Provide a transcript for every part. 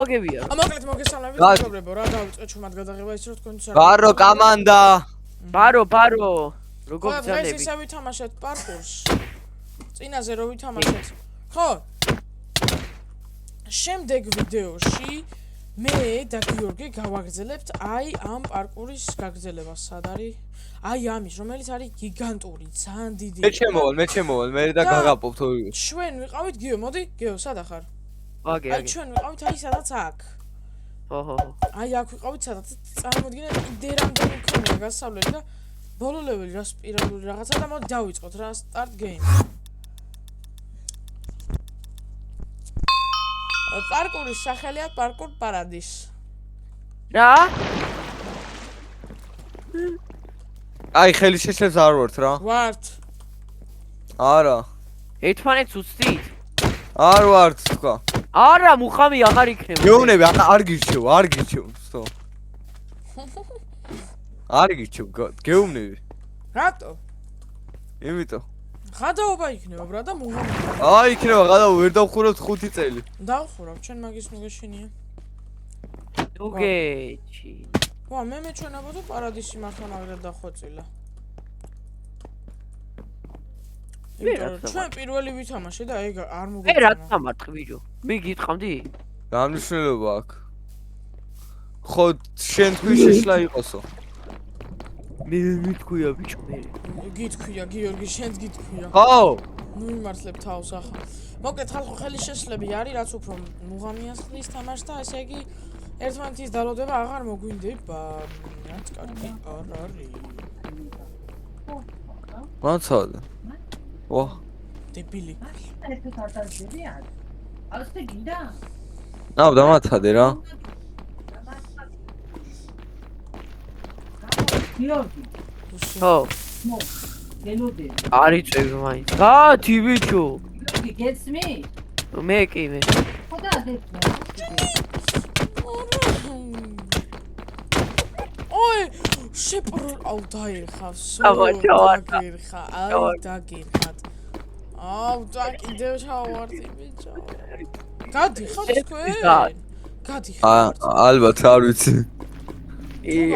მოგებია. მოკლედ მოგესალმებით მეგობრებო, რა დავიწყე ჩუმად გადაღება ის რომ თქვენთვის არ ბარო კამანდა. ბარო. როგორ დღეს გძალები? ისე ვითამაშეთ პარკურს. წინაზე რო ვითამაშეთ. ხო? შემდეგ ვიდეოში მე და გიორგი გავაგრძელებთ აი ამ პარკურის გაგრძელებას. სად არის? აი ამის, რომელიც არის გიგანტური, ძალიან დიდი. მე შემოვალ, მე და გაგაპობ თუ. ჩვენ ვიყავით გიო, მოდი, გიო, სად ახარ? აი ჩვენ ვიყავით აი სადაც აქ. ხო. აი აქ ვიყავით სადაც წარმოიდგინეთ კიდე რამდენი მქონია გასავლელი და ბოლო ლეველი რა სპირალური რაღაცა და მოდი დავიწყოთ რა start game. პარკურის სახელია პარკურ პარადის. რა? აი ხელი შეშლებს არ ვართ რა. ვართ. არა. ერთმანეთს უცდით? არ ვართ თქვა. არა, მუხამი აღარ იქნება. გეუბნები, არ გირჩევ, სთო. არ გირჩევ, გეუბნები. რატო? იმიტომ. გადაობა იქნება ბრა და მუღამი. აი იქნება გადავა, ვერ დავხურავთ 5 წელი. დავხურავ, ჩვენ მაგის მოგეშინია. უგეჩი. ვა, მე მეჩვენებო თუ პარადისი მართლა მაგრად დახვეწილა. ჩვენ პირველი ვითამაშე და ეგ არ მოგეწონა. რა თამარტყ ბიჭო? მე გიტყამდი? რა მნიშვნელობა აქვს? ხო, შენ თქვი შეშლა იყოსო. მე მითქვია ბიჭო მე. გითქვია გიორგი, შენც გითქვია. ხო. ნუ იმართლებ თავს ახლა. მოკლედ ხალხო ხელის შეშლები არის, რაც უფრო მუღამიას ხდის თამაშს და ესე იგი ერთმანეთის დალოდება აღარ მოგვინდება. რაც კარგი არ არის. მაცადე. ვა. დებილი. ეს არ დაძებია? ასე გინდა? აუ დამაცადე რა. გიორგი. ხო. გელოდე. არის წევი მაინც. გაათი ბიჭო. გიორგი გეცმი? მე კი მე. ხოდა დეცმე. ой, შეპრო, აუ დაერხა, დაერხა, აი დაგერხათ. აუ და კიდევ ჩავარდი ბიჭო. გადიხარ თქვენ? გადიხარ. ალბათ არ ვიცი.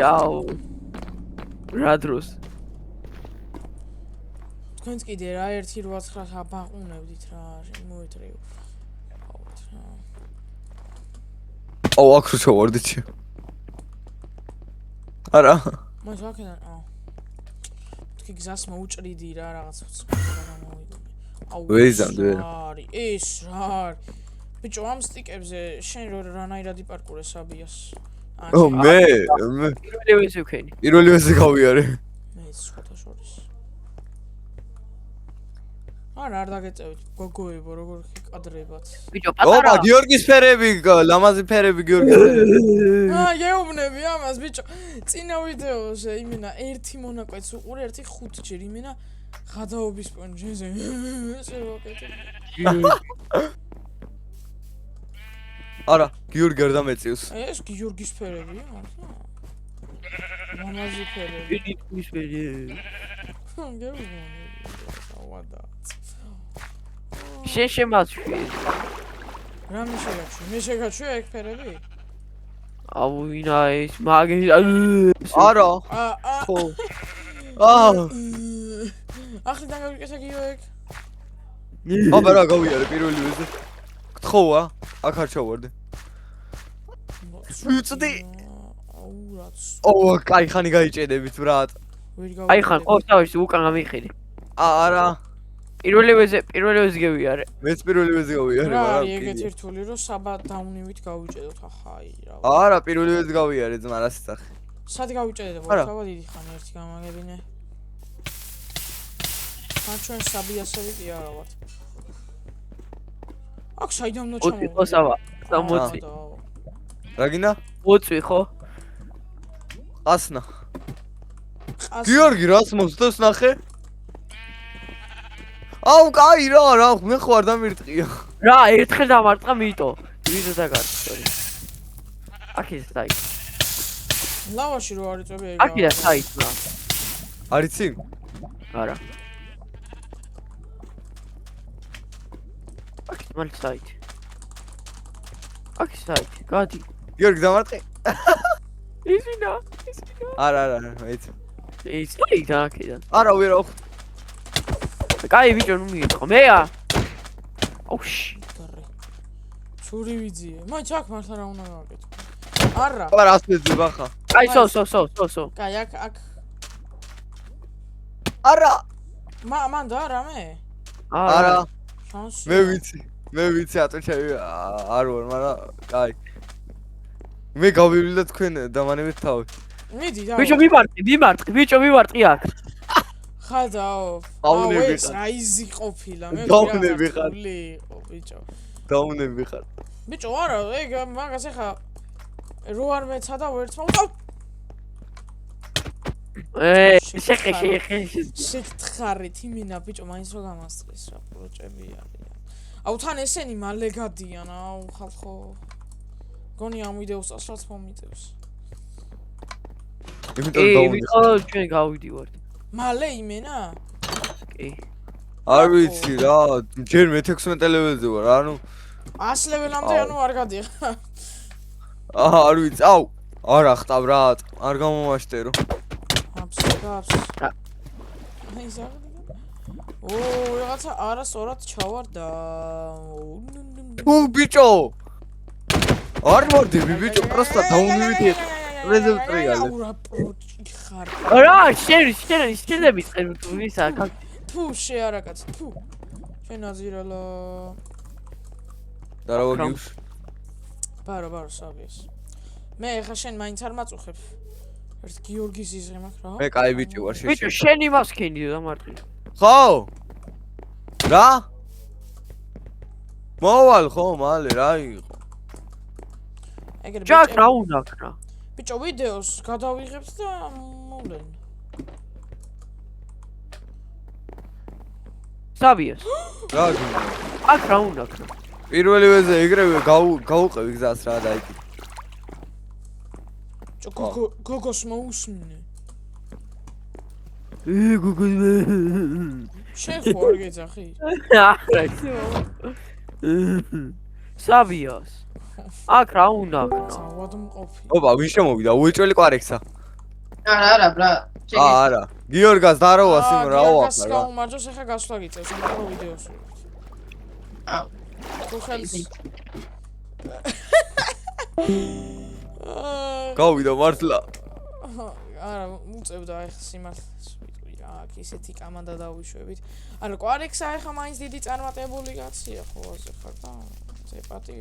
აუ. რა დროს? თქვენც კიდე რა 1.89 აბაყუნებდით რა, მოეტრიო. აუ აქ რო ჩავარდით. არა. მას აქედან თქვი გზას მოუჭრიდი რა რაღაც აუ ვეიზამდე. არის ეს რა არის ბიჭო ამ სტიკებზე შენ რანაირად იპარკურე საბიას ო მე პირველივე ვქენი პირველივე გავიარე მე სხვათა შორის არ დაგეწევით გოგოებო როგორ ხიკადრებათ ბიჭო პატარა ოპა გიორგის ფერები ლამაზი ფერები გიორგის ფერები გეუბნები ამას ბიჭო წინა ვიდეოზე იმენა ერთი მონაკვეთს უყურე ერთი 5 ჯერ იმენა გადაობის პონჯეზე შევაკეთე არა გიორგი არ დამეწევს ეს გიორგის ფერებია ლამაზი ფერები გიორგის ფერები გეუბნები ავადა შეშემაჩვი რამე შეგაჩვი მე შეგაჩვი ეგ ფერები აუ ვინა ეს მაგე არა ხო ახლიდან გავიკეთა გიო ეგ აბა რა გავიარე პირველივეზე გთხოვა აქ არ ჩავარდე ვიწდი აუ რაც ო კაი ხანი გაიჭედებით ბრატ აი ხან ყოველთვის უკან გამიხედი არა პირველივეზე გევიარე მეც პირველივეზე გავიარე რა არის ეგეთ ერთული რომ საბა დაუნივით გავიჭედოთ ახაი რა არა პირველივეზე გავიარე ძმა რა სიტახი სად გავიჭედეთ საბა დიდი ხანი ერთი გამაგებინე ან ჩვენ საბიასები კი არა ვართ აქ საიდან უნდა ჩამოვიდე ხო საბა 60 რა გინდა 20 ხო ასნა გიორგი რას მოსდევს ნახე აუ კაი რა მე ხო არ დამირტყია რა ერთხელ დამარტყა მიტო ვიდეო დაგარწე აქეთ დაი ლავაში რო არიწები ეგ აქედა საით რა არიცი არა აქეთ მალე საით აქ საით, გადი. გიორგი დამარტყი. ისინა. არა, მეც. ის ის აქედან. არა, ვერა. კაი ბიჭო, ნუ მიიღო. მეა. აუში. ჩური ვიძიე. მაინც აქ მართლა რა უნდა გავაკეთო. არა. არა, ასწრებ ახლა. კაი, სო. კაი, აქ. არა. მან და რამე? არა. შანსი. მე ვიცი, ატოჩები არ ვარ, მაგრამ კაი. მე გავივლი და თქვენ დამანებით თავი. მიდი და. ბიჭო, მიმარტყი აქ. ხადაო. დაუნები ეს ხარ. რა იზი ყოფილა მე. დაუნები ხარ. იყო ბიჭო. დაუნები ხარ. ბიჭო, არა, ეგ მაგას ახლა რო არ მეცა და ვერც მოვწავ. შეხე. შეგთხარით იმინა ბიჭო, მაინც რო გამასწრეს რა პროჭები არიან. აუ თან ესენი მალე გადიან, აუ ხალხო. გონი ამ ვიდეოს წასვლაც მომიწევს. იმიტომ დაუნები. ჩვენ გავიდივართ. მალე იმენა? კი. არ ვიცი რა, ჯერ მე-16 ლეველზე ვარ, ანუ 100 ლეველამდე ანუ არ გადიხარ. არ ვიცი, აუ, არ ახტავ რა, არ გამომაშტერო. აბსოლუტურად. აი ზაგდია. ო, რაღაცა არასწორად ჩავარ და თუ ბიჭო. არ მორდები ბიჭო, პროსტა დაუნივით ეხ. რეზულტატია. რა პროჭი ხარ. რა, შენები წერმ თუ ისა, თუ შეარაკაც, თუ. შენაზირალა. და რა ვაგიუს? ბარო, საბიეს. მე ხა შენ მაინც არ მაწუხებ. ერთ გიორგის იზრე მაქვს რა. მე კაი ბიჭი ვარ შეშე. ბიჭო, შენი მასქენი დამარტყი. ხო? რა? მოვალ ხო, მალე რა იყო? ეგრე ჯაკ რა უნდა ქნა? ბიჭო, ვიდეოს გადავიღებთ და მოვლენ. საბიეს. რა გინდა? აქ რა უნდა ქნა? პირველივეზე ეგრევე გაუყევი გზას რა დაიკი. გოგოს მოусმინე. გუგუ. შენ ხო არ გეძახი? საბიოს. აქ რა უნდა ქნა? თავად მყოფი. ოპა, ვინ შემოვიდა? უეჭველი კვარექსა. არა, ბრა. არა. გიორგას დაროვას იმ რაო გას ახლა რა. გაუმარჯოს, ახლა გასვლა გიწევს, ამიტომ ვიდეოს ვიღებ. აუ. თუ ხელს გავიდა მართლა. არა, უწევდა ახლა სიმართლეს ვიტყვი რა, აქ ისეთი კამანდა დავიშვებით. არა, კვარექსა ახლა მაინც დიდი წარმატებული კაცია ხო ასე ხარ და ზეპატი.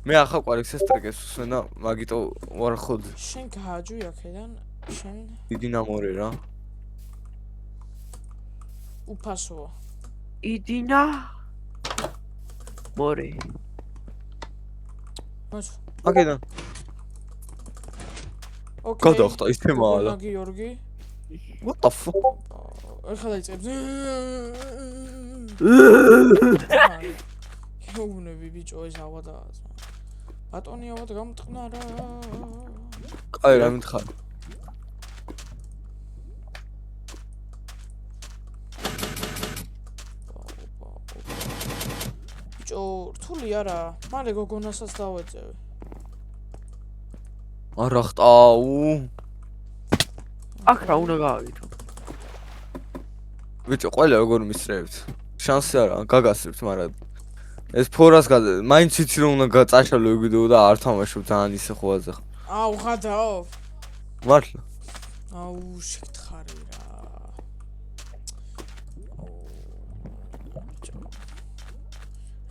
მე ახლა კვარექსას ტრეკეს უსვენა, მაგიტო ვარ ხოდ. შენ გააჯვი აქედან, შენ დიდი ნამორე რა. უფასოა. იდინა. მორე. მოც. აქედან. ოკეი. გადახტა ის თემაა. გიორგი. What the fuck? ახლა დაიწყებს. გეუბნები ბიჭო ეს ავადაა. ბატონი ავად გამტყნა რა. კაი რა მითხარ. ბიჭო, რთული არა. მალე გოგონასაც დავეწევი. არა ხტაუ. აქ რა უნდა გავაკეთო? ბიჭო, ყველა როგორ მისწრებთ. შანსი არა, გაგასწრებთ, მაგრამ ეს ფორას მაინც ვიცი რომ უნდა გაწაშალო ვიდეო და არ თამაშობ ძალიან ისე ხოვაზე. აუ, ხადაო. მართლა. აუ, შეგთხარი რა.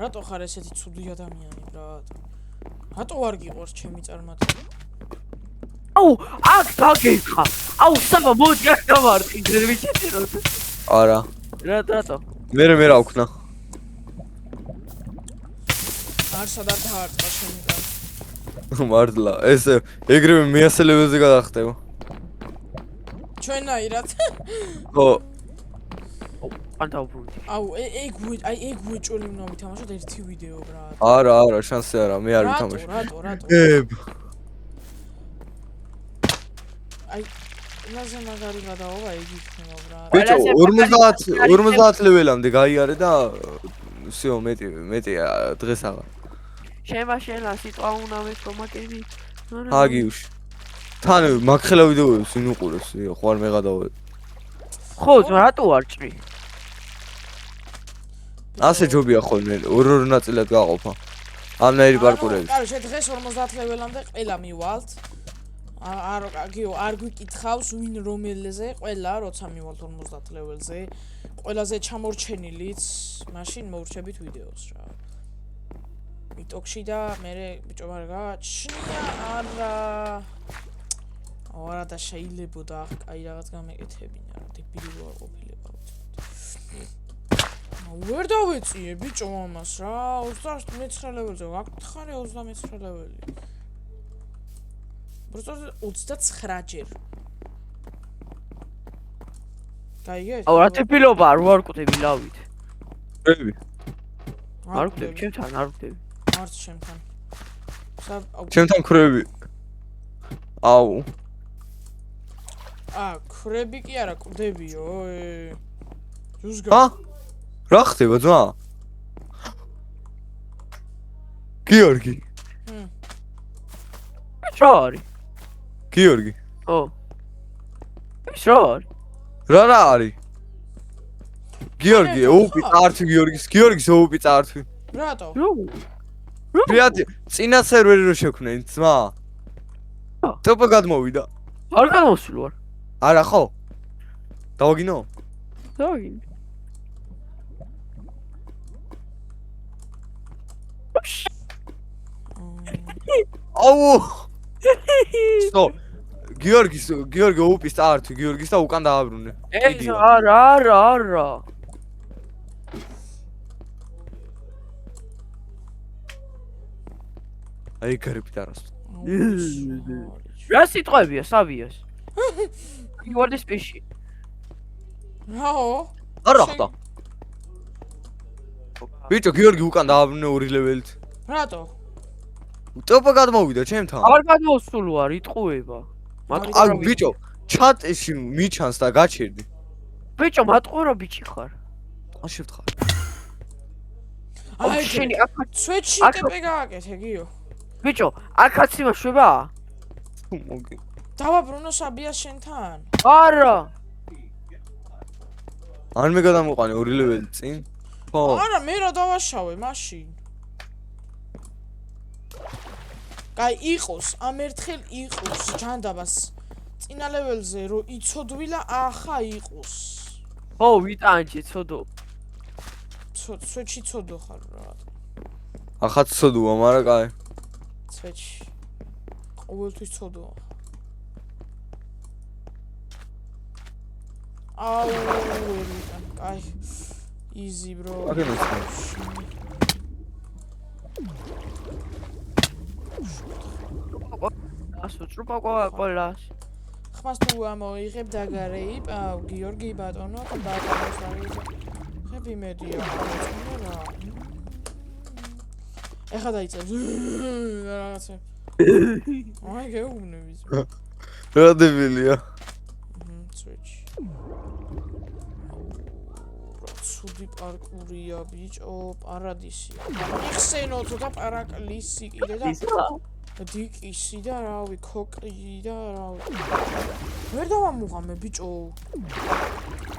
რატო ხარ ესეთი ცუდი ადამიანი, ბრატ? რატო არ გიყვარს ჩემი წარმატება? აუ, აქ დაგეხა. აუ, საბა მოდი აქ დავარტყი, ვერ ვიცი რა. არა. რატო? მე რა ვქნა? არსა და დაარტყა შენი კაცი. მართლა, ეს ეგრევე მე-100 ლეველზე გადახტება. ჩვენაირად. ხო. ან დავბრუნდი. აუ, ეგ ვეჭველი უნდა ვითამაშოთ ერთი ვიდეო, ბრატ. არა, შანსი არა, მე არ ვითამაშე. რატო? აი, ნაზე მაგარი გადავა იგი იქნება, ბრატ. ბიჭო, 50 ლეველამდე გაიარე და всё, მეტი დღეს აღარ. შემაშელა სიტყვა უნდა მეთრომაკები. ჰაგიუში. თან მაგხელა ვიდეოებს ვინ უყურებს? ხო არ მეღადავე. ხო, რატო არ ჭრი? ასე ჯობია ხოლმე, ორ ნაწილად გაყოფა. ამნაირი პარკურები. კაროჩე დღეს 50 ლეველამდე ყველა მივალთ. არ გვიკითხავს ვინ რომელზე, ყველა როცა მივალთ 50 ლეველზე. ყველაზე ჩამორჩენილიც, მაშინ მოურჩებით ვიდეოს რა. მიტოქში და მე ბიჭო არ გაჩნია, არა. არა და შეიძლებოდა აი რაღაც გამეკეთებინა რა, დებილი ვარ ყოფილიყავ. ვერ დავეწიე ბიჭო ამას რა, 29 ლეველზე, გაგთხარი 29 ლეველი. პროსტო 29 ჯერ. გაიგეთ? აუ რა თეფილობა არ ვარკვდები ლავით. ები. არ ვკვდები, ჩემთან არ ვკვდები. არც ჩემთან. ჩემთან ქრები. აუ. ქრები კი არა, კვდებიო. ჯუსგა. რა ხდება ძმა? გიორგი. რა არის? გიორგი. ო. ის რა არის? რა არის? გიორგი, ოუპი წართვი გიორგის ოუპი წართვი. რატო? პრიატი, წინა სერვერი რო შექმნენ, ძმა. ტოპა გადმოვიდა. არ გამოსულ ვარ. არა ხო? დავაგინო? დავაგინე. აუ! სო. გიორგი ოუპის წართვი, გიორგის და უკან დააბრუნე. ეს არა. აი გარები დარას. რა სიტყვებია, სავიას? გიორგის პიში. რაო? არა ხდა. ბიჭო, გიორგი უკან დააბრუნე 2 ლეველით. რატო? ტოპა გადმოვიდა ჩემთან. არ გადმოსულ ვარ, იტყუება. აი ბიჭო, ჩატში მიჩანს და გაჩერდი. ბიჭო, მატყურო ბიჭი ხარ. არ შევთხარ. აი შენი სვეჩი ტიპი გააკეთე გიო. ბიჭო, აქაც იმაშვება? მოგი. დავაბრუნო საბიას შენთან. არა. არ მე გადამოყანე 2 ლეველი წინ. ხო. არა, მე რა დავაშავე მაშინ. კაი, იყოს, ამ ერთხელ იყოს ჯანდაბას. წინა ლეველზე რო იცოდვილა, ახა იყოს. ხო, ვიტანჯე, ცოდო. სვეჩი ცოდო ხარ რა. ახაც ცოდუა, მაგრამ კაი. სვეჩი. ყოველთვის ცოდოა. აუ, ვერიტან, კაი. იზი ბრო. ასო ტრუპა ყოლას. ხმას თუ ამოიღებ დაგარეი, გიორგი ბატონო, ბატონოს არის. ხები მედია, რა. ეხა დაიწევს. რაღაცა. აი გეუბნების. რა დებილია. სვეჩი. ცუდი პარკურია, ბიჭო, პარადისია. იხსენო ცოტა პარაკლისი კიდე და დიკისი და რავი, ქოკი და რავი. ვერ დავამუღამე, ბიჭო.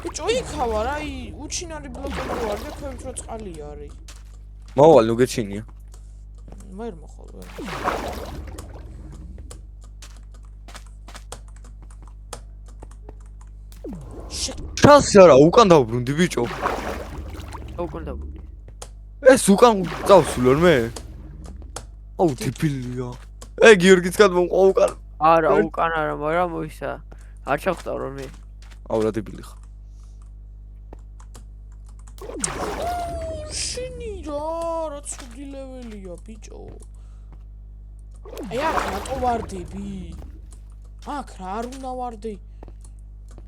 ბიჭო, იქა ვარ, აი, უჩინარი ბლოკები ვარ და ქვევით რო წყალი არის. მოვალ, ნუ გეჩინია. ვერ მოხვალ, ვერ. ჩასი არა, უკან დავბრუნდი, ბიჭო. უკან დავბრუნდი. ეს უკან წავსულო მე. აუ, ტიპილია. გიორგიც გადმოყვა უკან. არა, უკან არა, მაგრამ მოისა. არ ჩახტავ რომ მე. აუ, რა ტიპილი ხარ. შენი რა ცუდი ლეველია, ბიჭო. აი, აქ რატო ვარდები? აქ რა არ უნდა ვარდი?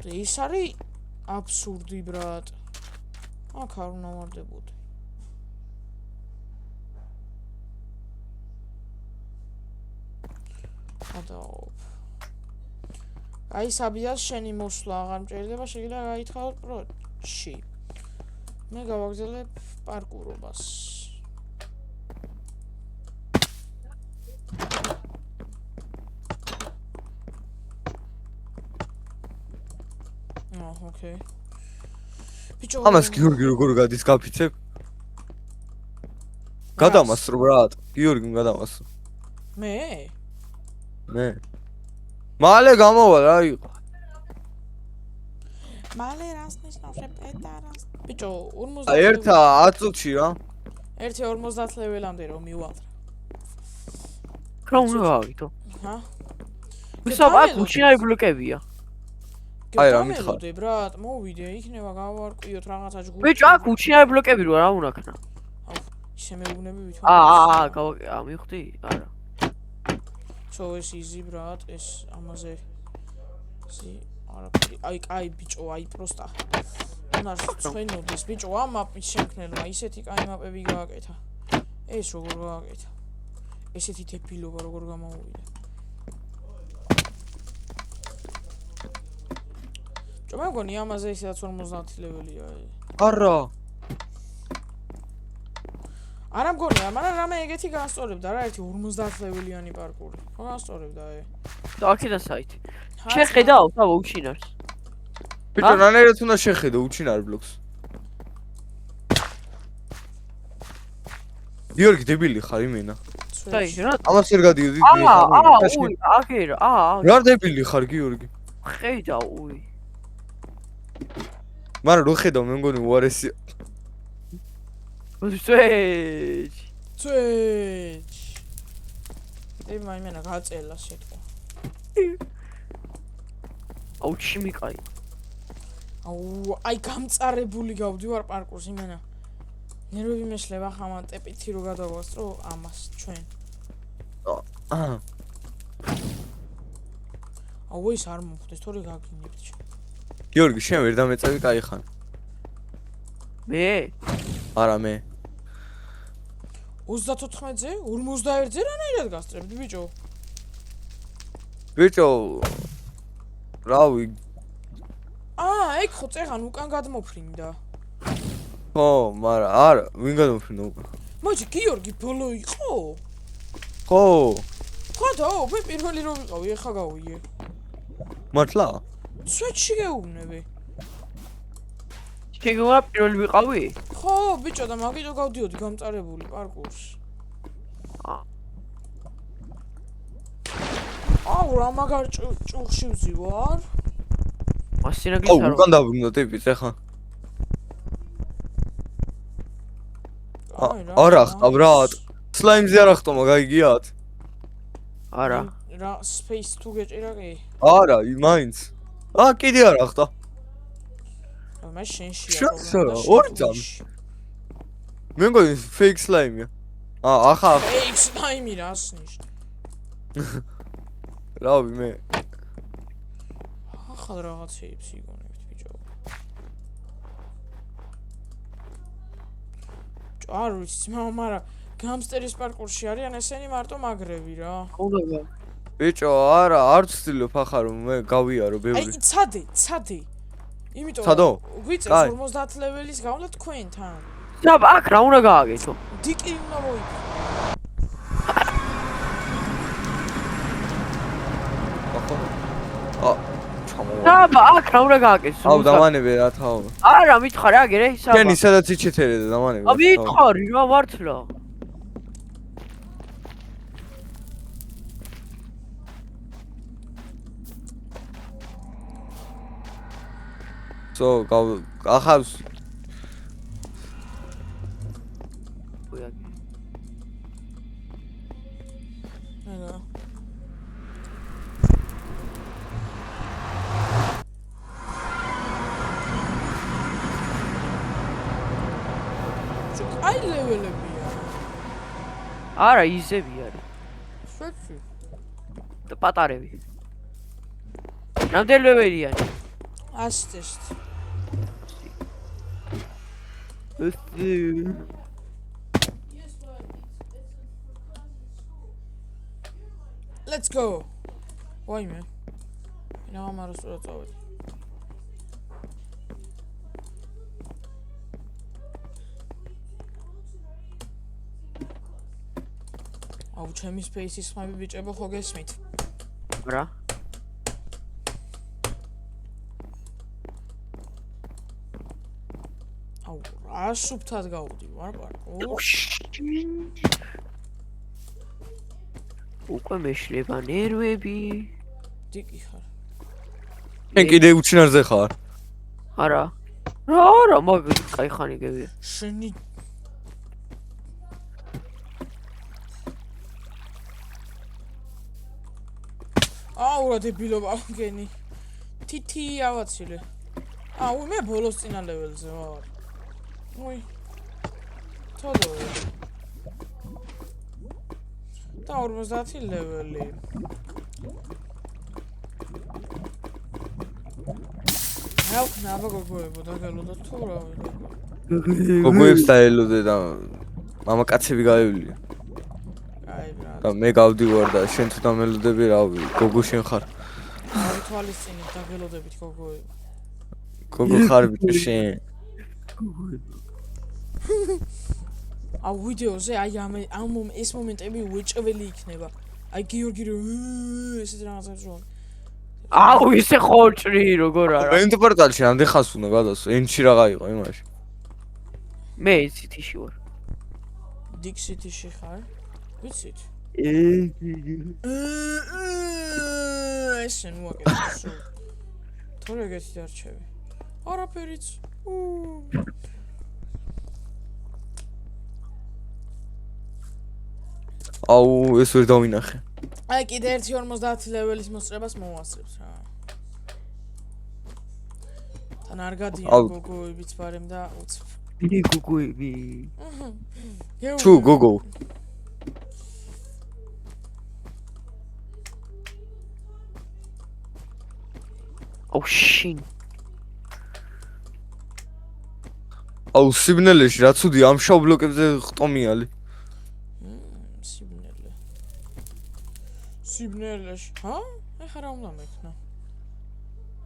ეს არის აბსურდი, ბრატ. აქ არ უნდა ვარდებოდი. ადაო. აი, საბიას შენი მოსვლა აღარ მჭირდება, შეიძლება გაითხოვოთ პროჩი. მე გავაგზავნებ პარკურობას. ოკეი. ბიჭო, ამას გიორგი როგორ გადის გაფიცებ? გადამასრო ბრატ. გიორგიმ გადამასრო. მე? მალე გამოვა რა იყო. მალე რას ნიშნავს პეტარას? ბიჭო, 50 ერთა 10 წუთში რა. 1:50 ლეველამდე რომ მივალ. რა უნდა გავიგო? ჰა? ვისო აქ უჩინარი ბლოკებია. აი, რა მითხრა? მითხარ? ბრატ, მოვიდე, იქნება გავარკვიოთ რაღაცა ჯგუფი. ბიჭო, აქ უჩინარი ბლოკები როა რა უნდა ქნა? ისე მეუბნები ვითომ. მივხვდი? არა. ეს იზი ბრატ, ეს ამაზე ისი არა აი ბიჭო, აი პროსტა. უნარ ცხენოდეს ბიჭო, ამ მაპის შემქმნელმა ისეთი კაი მაპები გააკეთა. ეს როგორ გააკეთა? ესეთი თეფილობა როგორ გამოვიდა. ჯო მე მგონი ამაზე ისაც 50 ლეველია. არა. არა მგონია, მაგრამ რამე ეგეთი განსწორებდა რა, ერთი 50 ლეველიანი პარკური. ხო განსწორებდა აქედან საითი. შეხედავ, თავ უჩინარს. ბიჭო, რანაირად უნდა შეხედო უჩინარ ბლოკს. გიორგი დებილი ხარ იმენა. აი, რა? ამას ვერ გადიოდი. აქერა, რა დებილი ხარ გიორგი? ხედავ, უი. მაგრამ რო ხედავ მე მგონი უარესია. წვეჩ. ე მაიმენა გაწელა შეთქო. აუ ჩიმიკაი. აუ აი გამწარებული გავდივარ პარკურს იმენა. ნერვები მეშლება ხამან ტეპითი რო გადავასწრო ამას ჩვენ. აუ ის არ მომხდეს თორე გაგინებთ. გიორგი შენ ვერ დამეწევი კაი ხან. მე? არა მე. 34-ზე, 51-ზე რანაირად გასწრებდი ბიჭო? ბიჭო რავი. ეგ ხო წეღან უკან გადმოფრინდა. ხო, მაგრამ არა, ვინ გადმოფრინდა უკან? მოიჭი გიორგი ბოლო იყო? ხო. ხოდა, მე პირველი რო ვიყავი, ეხა გავიე. მართლა? სვეტში გეუბნები. შეგოა პირველი ვიყავი? ხო, ბიჭო და მაგიტო გავდიოდი გამწარებული პარკურს. აუ, რა მაგარ ჭუხში ვზივარ? მასინა აუ, გიცარო. უკან დაბრუნდა ტიპიც ეხა. არა ხტა ბრატ. სლაიმზე არ ახტომა, გაიგიათ? არა. რა space თუ გეჭირა კი? არა, მაინც. კიდე არ ახტა. მე შენშია. შენ ორი ძამი. მე მგონი fake slime-ია. ახლა fake slime რას ნიშნავს? რავი მე. ახალ რაღაცეებს იგონებთ ბიჭო. არ ვიცი, მაგრამ გამსტერის პარკურში არიან ესენი მარტო მაგრები რა. უნდა. ბიჭო, არა, არ ვცდილობ ახლა რომ მე გავიარო ბევრი. აი, ცადე. იმიტომ ცადო? გვიწევს 50 ლეველის გავლა თქვენთან. დაბ აქ რა უნდა გააკეთო? დიკი უნდა მოიწო. დაბ აქ რა უნდა გააკეთო? აუ, დამანებე რა თაო. არა, მითხარი აგერე ისა. შენ ისედაც იჩეთერე და დამანებე. მითხარი რა მართლა. ახავს ნელა აი ლეველებია არა ისები არის სვეტში და პატარები რამდენი ლეველიანი ასტესტ Let's go. Why man? Ina ამარო სწორად წავედი. აუ ჩემი space-ის ხმები ბიჭებო ხო გესმით? რა? რა სუფთად გავდივარ პარკურ. უკვე მეშლება ნერვები. დიკი ხარ. შენ კიდე უჩინარზე ხარ? არა. რა, მაგ კაი ხანი გევია. შენი აურა დებილობა გენი. თითი ავაცილე. მე ბოლოს წინა ლეველზე ვარ. უი. თოდო. და 50 ლეველი. რა გოგოებო დაგელოდა თუ რა ვიყო. გოგოებს დაელოდე და მამაკაცები გაივლია. აი ბრატ. და მე გავდივარ და შენ თუ დამელოდები რავი, გოგო შენ ხარ. აი თვალისწინით დაგელოდებით გოგოებო. გოგო ხარ ბიჭო შენ. აუ ვიდეოზე აი ამ ეს მომენტები უეჭველი იქნება. აი გიორგი ესეთ რაღაცებს რომ აუ ისე ხორჭრი როგორ არა. მენტ პორტალში ამდენ ხას უნდა გადასო, ენჩი რა გაიყო იმაში. მე ციტიში ვარ. დიქსიტიში ხარ? ვიცით? ესენ მოაკეთე. თორე ეგეთი დარჩები. არაფერიც. აუ ეს ვერ დავინახე. აი კიდე ერთი 50 ლეველის მოსწრებას მოვასწრებთ რა. თან არ გადიან გოგოებიც ბარემ და უცებ. მე გოგოები. ჩუ გოგო. აუ შინ. აუ სიბნელეში რა ცუდი ამ შავ ბლოკებზე ხტომიალი. სიბნელეში, ჰა? ეხა რა უნდა მექნა?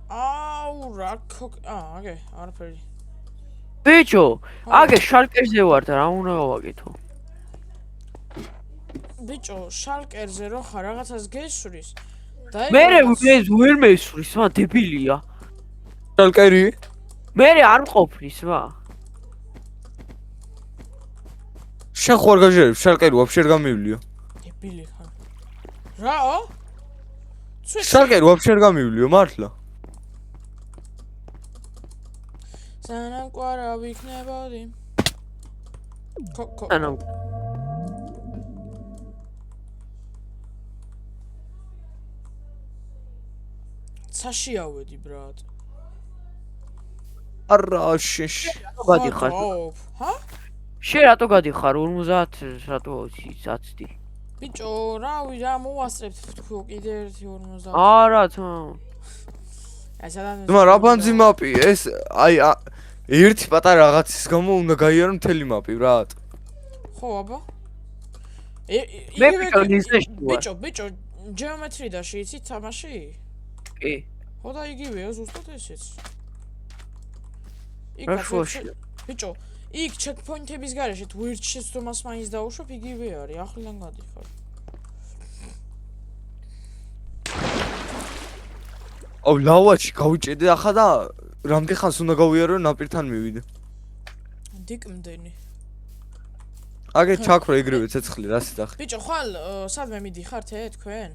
აუ რა ქოკ, აგე, არაფერი. ბიჭო, აგე შალკერზე ვარ და რა უნდა გავაკეთო? ბიჭო, შალკერზე რო ხარ რაღაცას გესვრის. მე ვერ მესვრის, მა დებილია. შალკერი? მე არ მყოფნის, მა. შენ ხوار გაჟერებ, შალკერი ვაფშე არ გამივლია. დებილი ხარ. რაო? შალკერი ვაფშე არ გამივლია, მართლა. სანამ ყვარა ვიქნებოდი. სანამ ცაში ავედი ბრატ. არა შეშ. გადიხარ. ჰა? შენ რატო გადიხარ 50 რატო იცი? ბიჭო, რავი რა მოვასწრებთ თქვი კიდე ერთი 50. არა თო. აი სადან ძმა რა ბანძი მაპი ეს აი ერთი პატარა რაღაცის გამო უნდა გაიარო მთელი მაპი ბრატ. ხო აბა. მე ბიჭო ბიჭო, ჯეომეტრიაში იცით თამაში? კი. ხო და იგივეა ზუსტად ესეც. ბიჭო, იქ ჩეკპოინტების გარეშე თუ ერთ შეცდომას მაინც დაუშვებ, იგივე არის, ახლიდან გადიხარ. აუ ლავაში გავიჭედე ახლა და რამდენ ხანს უნდა გავიარო ნაპირთან მივიდე. დიკმდენი. აგე ჩაქრო ეგრევე ცეცხლი რა სიტახი. ბიჭო, ხვალ სადმე მიდიხართ თქვენ?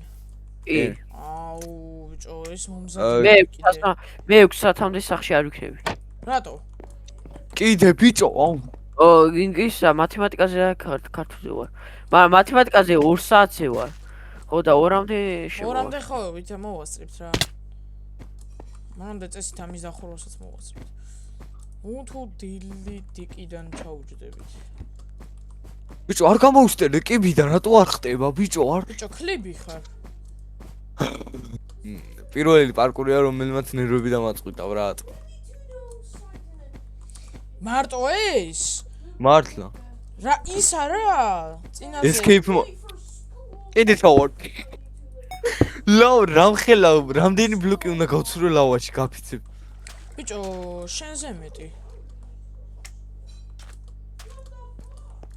კი. აუ ბიჭო, ეს მომზადდა. მე 6 საათამდე სახში არ ვიქნები. რატო? კიდე ბიჭო, აუ. ისა მათემატიკაზე რა ქართულზე ვარ. მაგრამ მათემატიკაზე 2 საათზე ვარ. ხო და 2-მდე შევა. 2-მდე ხო ვითა მოვასწრებთ რა. მანამდე წესით ამის დახურვასაც მოვასწრებთ. თუ დილი დიკიდან ჩაუჯდებით. ბიჭო, არ გამოუსტერე კიბიდან, რატო არ ხტება ბიჭო, არ? ბიჭო, ქლიბი ხარ. პირველი პარკურია, რომელმაც ნერვები დამაწყვიტა, ბრატ. მარტო ეს? მართლა. რა ის არა? წინაზე. Escape კიდე თავარ. ლაუ, რამხელა, რამდენი ბლოკი უნდა გავცურო ლავაში, გაფიცებ. ბიჭო, შენზე მეტი.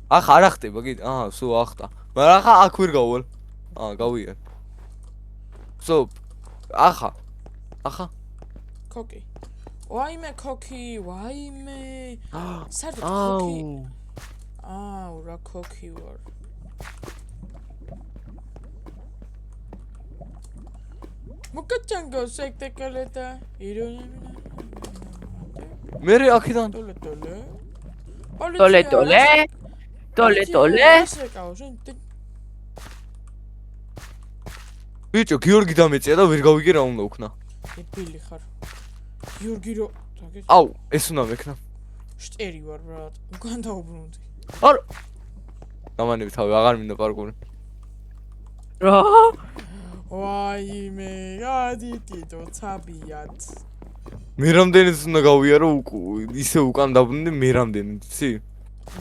ახლა არ ახტება კიდე. სო ახტა. მაგრამ ახლა აქ ვერ გავალ. გავიან. სო ახლა. კოკი. ვაიმე ქოქი, ვაიმე. საერთოდ აუ. ქოქი. აუ, რა ქოქი ვარ. მოკაჭანგო სექტეკალეტა. ირონებინა. მე აქედან ტოლე. ტოლე. ბიჭო გიორგი დამეწია და ვერ გავიგე რა უნდა უქნა. ებილი ხარ. გიორგი რო აუ ეს უნდა მექნა. შტერი ვარ ბრატ. უკან დაუბრუნდი. არა. გამანები თავი აღარ მინდა პარკური. რა? ვაიმე, გადიდო ცაბიათ. მე რამდენიც უნდა გავიარო ისე უკან დაბრუნდი მე რამდენიც იცი?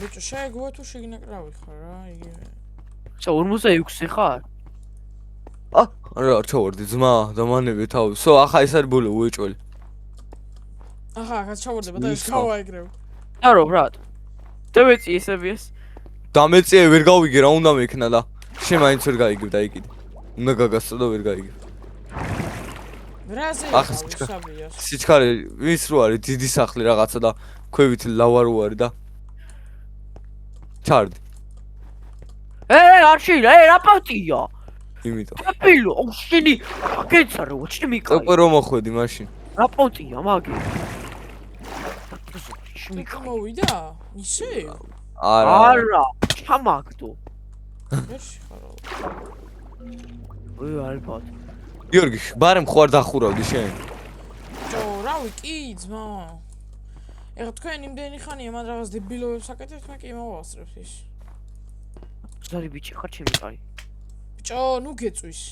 ბიჭო, შეგუა თუ შეგნაკრავი ხარ რა, იგივე. 46 ხარ? არა ჩავარდი ძმა დამანები თავი. სო ახლა ეს არის ბოლო უეჭველი. აჰა, ახაც ჩავარდება და ეს გავაიგრევ. არო ბრატ. დავეწი ესებიეს. დამეწია ვერ გავიგე რა უნდა მექნა და შენ მაინც ვერ გაიგებ და იყიდე. უნდა გაგასწრო და ვერ გაიგებ. რაზე ახლა შაბიას. სიჩქარე ვის რო არის დიდი სახლი რაღაცა და ქვევით ლავა რო არის და ჩარდი. არჩი, რა პატია? იმიტომ. აბილო, შენი გეცარო, ჩემი კაი. უკვე რომ მოხვედი მაშინ. რა პატია, მაგი? იქ მოვიდა? ისე? არა, ჩამაგდო. ვერში ხარო. ალბათ. გიორგი, ბარემ ხوار დახურავდი შენ. ჯო, რავი, კი, ძმა. ეხლა თქვენ იმდენი ხანია მან რაღაც დებილოებს აკეთებთ, მე კი მოვასწრებ ის. ზარი ბიჭი ხარ ჩემი კაი. ბიჭო, ნუ გეწვის.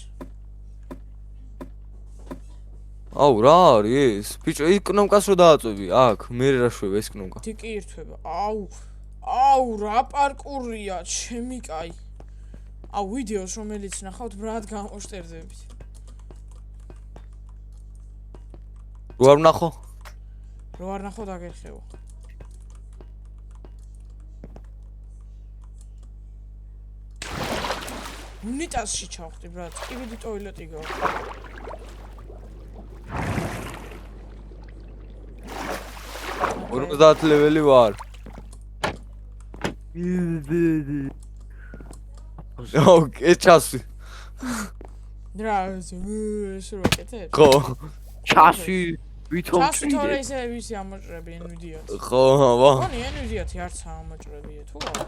აუ რა არის ეს? ბიჭო, ის კნოპკას რო დააწვევი? აქ, მე რა შვება ეს კნოპკა. დიკი ირთვება. აუ, რა პარკურია, ჩემი კაი. აუ, ვიდეოს რომელიც ნახავთ, ბრად გამოშტერდებით. რო არ ვნახო? რო არ ნახო დაგეხევა. უნიტაზში ჩავხდი, ბრატ. კიდე ტოილეტი გავა. Orada 50 leveli var. Okay, ჩასვი. რა ეს რო აკეთებ? ხო. ჩასვი, ვითომ ჩასვი თორე ისე ვისი ამოჭრები Nvidia-ს. ხო, აბა. ხონი Nvidia-თი არც ამოჭრებია თუ არა?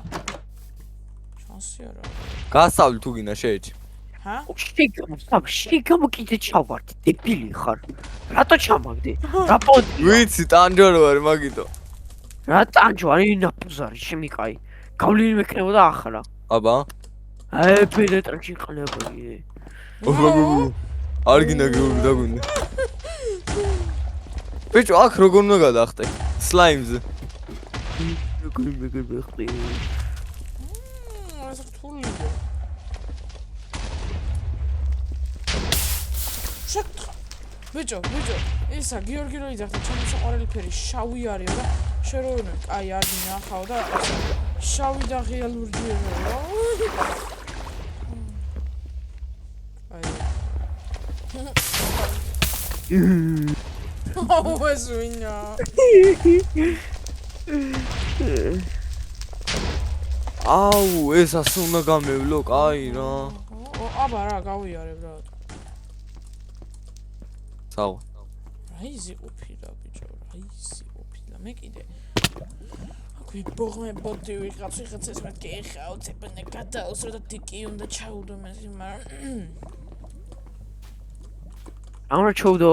ჩასვი არა. გასავლი თუ გინდა შეეჭი. ჰა? შეგამო კიდე ჩავარდი, დებილი ხარ. რატო ჩამაგდე? რა პონტი? ვიცი, ტანჯორო არის მაგითო. რა ტანჯო არის ნაპუზარი, ჩემი კაი. გავლინი მექნებოდა ახლა. აბა. პენეტრაში ყლებოდი. არ გინდა გიორგი დაგვინდა. ბიჭო, აქ როგორ უნდა გადახტე? სლაიმზე. როგორ მეგებხდი? ეს რთულია. ბიჭო, ისა გიორგი რო იძახდა, ჩემი საყვარელი ფერი შავი არის და შეროვნე, კაი არ მინახავ და შავი და ღია ლურჯია. აუ ეს ვინა. აუ, ეს ასე უნდა გამევლო, კაი რა. აბა რა გავიარე ბრატ. საუ. რაიზი ოფირა ბიჭო, რაიზი ოფირა. მე კიდე აკვი ბოღმებოდი ვიღაცას მე გეხავ, ცეპნე გადაუსრო და დიკი უნდა ჩაუდო მე მაგრამ ამა ჩაუდო?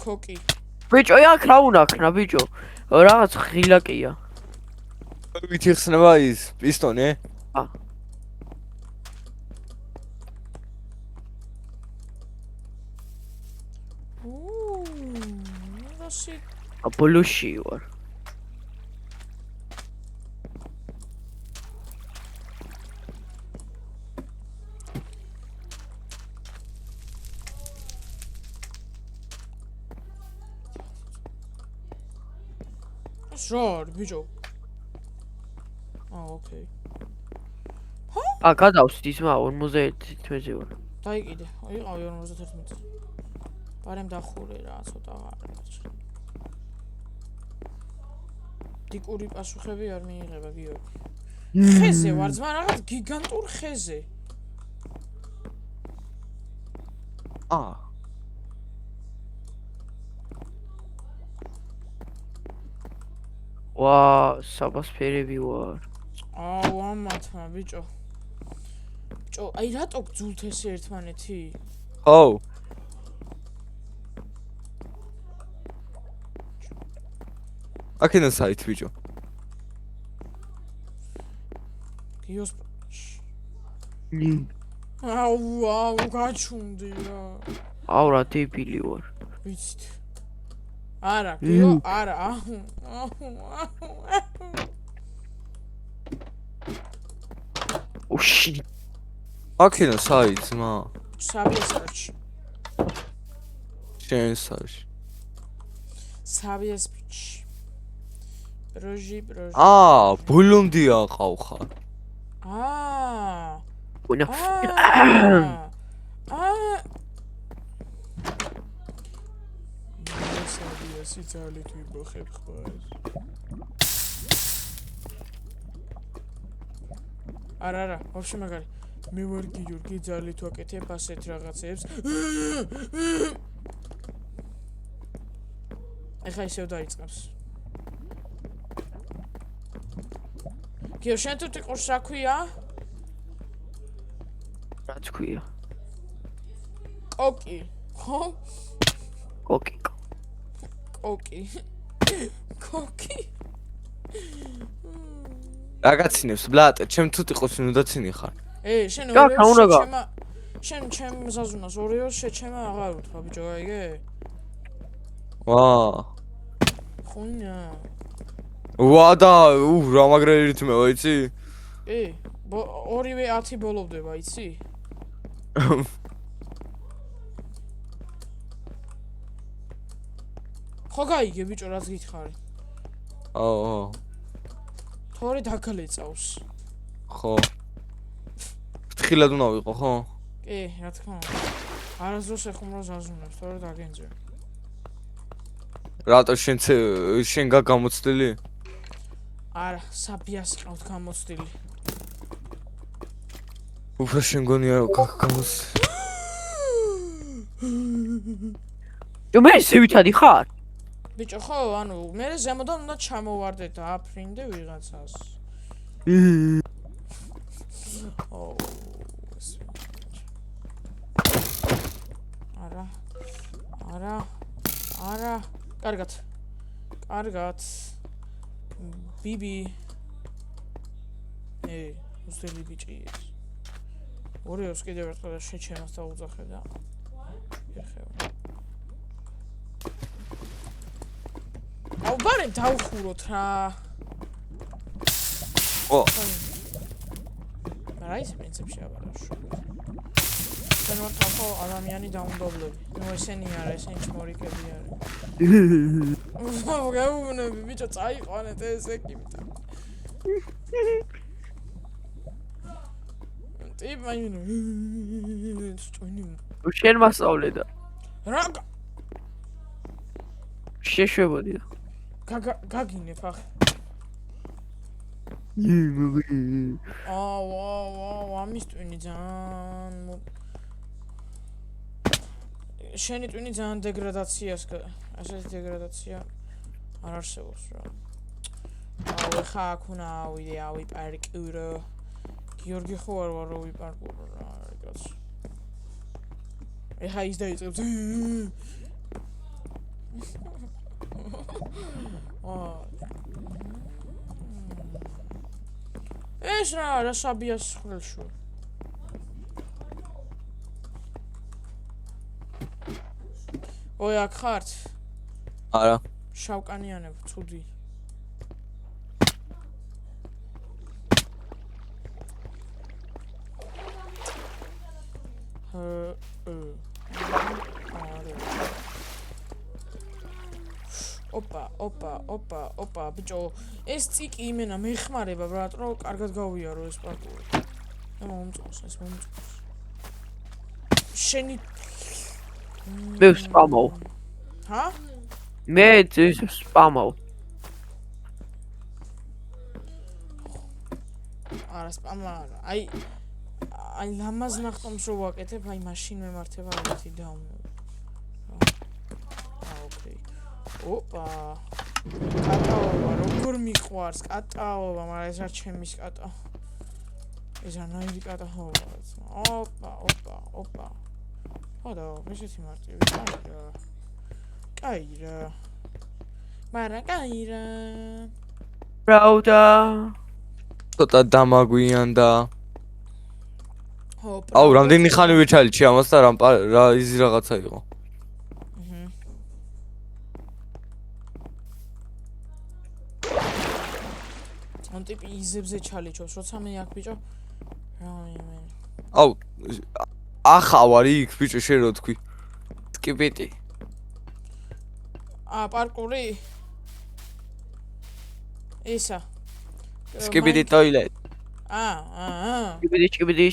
ქოკი. ბიჭო, აქ რა უნდა ქნა ბიჭო? რაღაც ღილაკია. ვიცი ხსნება ის პისტონი? რასი? ბოლოში ვარ. Sure, ბიჭო. ოკეი. გადავსვით ისმა 51-ზე ვარ. დაიკიდე. იყავი 51-ზე. პარემ დახურე რა, ცოტა აღარ. დიკური პასუხები არ მიიღება გიორგი. ხეზე ვარ ძმა რაღაც გიგანტურ ხეზე. ვა, საბასფერები ვარ. აუ ამათმა ბიჭო. ბიჭო, აი რატო გძულთ ესე ერთმანეთი? ხო აქედან საით ბიჭო გიოს აუ გაჩუნდი რა. აუ რა დებილი ვარ. ვიცით. არა, გიო, არა. ოში. აქედან საით ძმა საბიესრჩი. შენ საში საბიესრჩი. პროჟი. ბოლომდე აყავხარ Bueno. საბიესი ძალით ვიბოხებ ხოლმე. არა, ვაფშე მაგარი. მე ვარ გიორგი, ძალით ვაკეთებ ასეთ რაღაცებს. ეხა ისევ დაიწყებს. გიო, შენ თუ ტიყორს რა ქვია? რა თქვია? კოკი. ხო? კოკი. კოკი. კოკი. რაგაცინებს ბლატ ჩემ თუ ტიყოს უნდა ცინი ხარ შენ კაკა, უნდა გა. შენ ჩემ ზაზუნას ორეოს შეჩემა აღარ უთქვა ბიჭო, აიგე? ვა ხუნა. და რა მაგრელი რითმე ვაიცი ორივე 10 ბოლოვდება, იცი? ხო გაიგე ბიჭო, რაც გითხარი. თორე დაგალეწავს. ხო ფრთხილად უნდა ვიყო ხო კი, რა თქმა უნდა. არასდროს ეხუმრა ზაზუნებს, თორე დაგენძე. რატო შენ გამოცდილი არა, საბიას ყავთ გამოცდილი. უფრო შენ გონია გამოცდილი მე სევითადი ხარ? ბიჭო, ხო, ანუ მე ზემოდან უნდა ჩამოვარდე და აფრინდე ვიღაცას. არა. კარგად. ბიბი. უსტელი ბიჭი ეს. ორეოს კიდევ ერთხელ შეჩემას დაუძახე და ეხება. აუ ბარემ დავხუროთ რა. რა ის პრინციპში აბარაშო. ჩვენ ვართ ახო ადამიანი დაუნდობლები. ნუ ესენი არა, ესენი ჩმორიკები არის. მოგეუბნები ბიჭო, წაიყვანეთ ეს ეკიპი. ტიპ მაინო. შენ მასწავლე და რა შეშვებოდი და გაგინებ ახ. ამის ტვინი ძალიან შენი ტვინი ძალიან დეგრადაციას ასეთი დეგრადაცია არ არსებობს რა. ეხა აქ უნდა ავიდე, ავიპარკურო. გიორგი ხო არ ვარ, რომ ვიპარკურო რა, რეგაც. ეხა ის დაიწყებს. ეს რა საბიას ხელშუ. აქ ხართ? არა შავკანიანებ, ცუდი. ოპა, ბიჭო, ეს ციკი იმენა მეხმარება, ბრატ, რომ კარგად გავიარო ეს პარკური. მომწონს ეს. შენი მე სპამავ. ჰა? მე სპამავ. არა სპამა არა. აი ლამაზ ნახტომს რო ვაკეთებ, აი მაშინ მემართება ერთი დაუნლოდი. ოკეი. ოპა. კატაოვა, როგორ მიყვარს კატაოვა, მაგრამ ეს არ ჩემის კატა. ეს რანაირი კატაოვა. ოპა. ხოდა, ესეთი მარტივი. კაირა. მაგრამ კაირა. ბრაუდა. ცოტა დამაგვიანდა. აუ, რამდენი ხანი ვეჩალიჩი ამას და რა იზი რაღაცა იყო. ამ ტიპი იზებზე ჩალიჩობს, როცა მე აქ ბიჭო. რაიმე. აუ, ახავარ იქ ბიჭო შენ რო თქვი. სკიპიტი. პარკური. ისა. სკიპიტი ტოილეტ.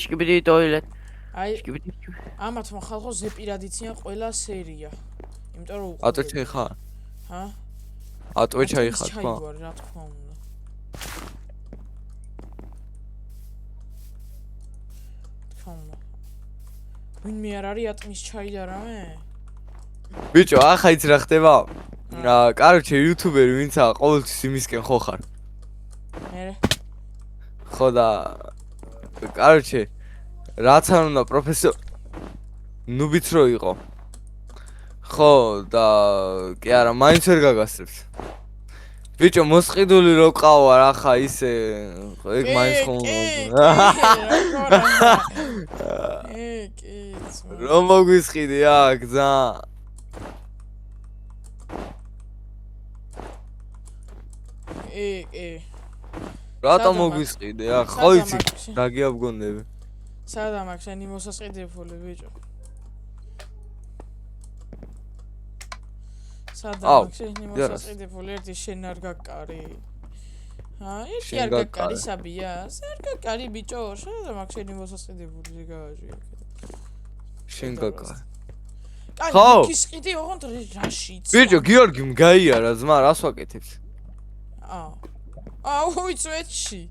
შკიბიდი ტოილეტ. აი, შკიბიდი. ამათმა ხალხო ზეპირად იციან ყველა სერია. იმიტომ რომ ატვეჩაი ხარ? ჰა? ატვეჩაი ხარ თქო? ჩაიგوار რა თქმა უნდა. თქმა. ვინმე არ არის ატმის ჩაი და რამე? ბიჭო, ახლა იცი რა ხდება? კაროჩე, იუთუბერი ვინცა ყოველთვის იმისკენ ხო ხარ? მე ხო და კაროჩე, რაც არ უნდა პროფესორ ნუბიც რო იყო. ხო და კი არა, მაინც ვერ გაგასწრებს. ბიჭო, მოსყიდული რო ყავარ ახლა ისე ეგ მაინც ხომ რომ მოგვისყიდი აქ ძა რატომ მოგვისყიდე ახ ხო იცი რა გიაბგონდები სადამ აქ შენი მოსასყიდებული ბიჭო სადამ აქ შენი მოსასყიდებული ერთი შენ არ გაკარი ერთი არ გაკარი საბია არ გაკარი ბიჭო სადამ აქ შენი მოსასყიდებული გააჟი შენ გაკარი ხო ისყიდი ოღონდ რაშიც ბიჭო გიორგი მგაიარა ძმა რას ვაკეთებს უიცვეჩი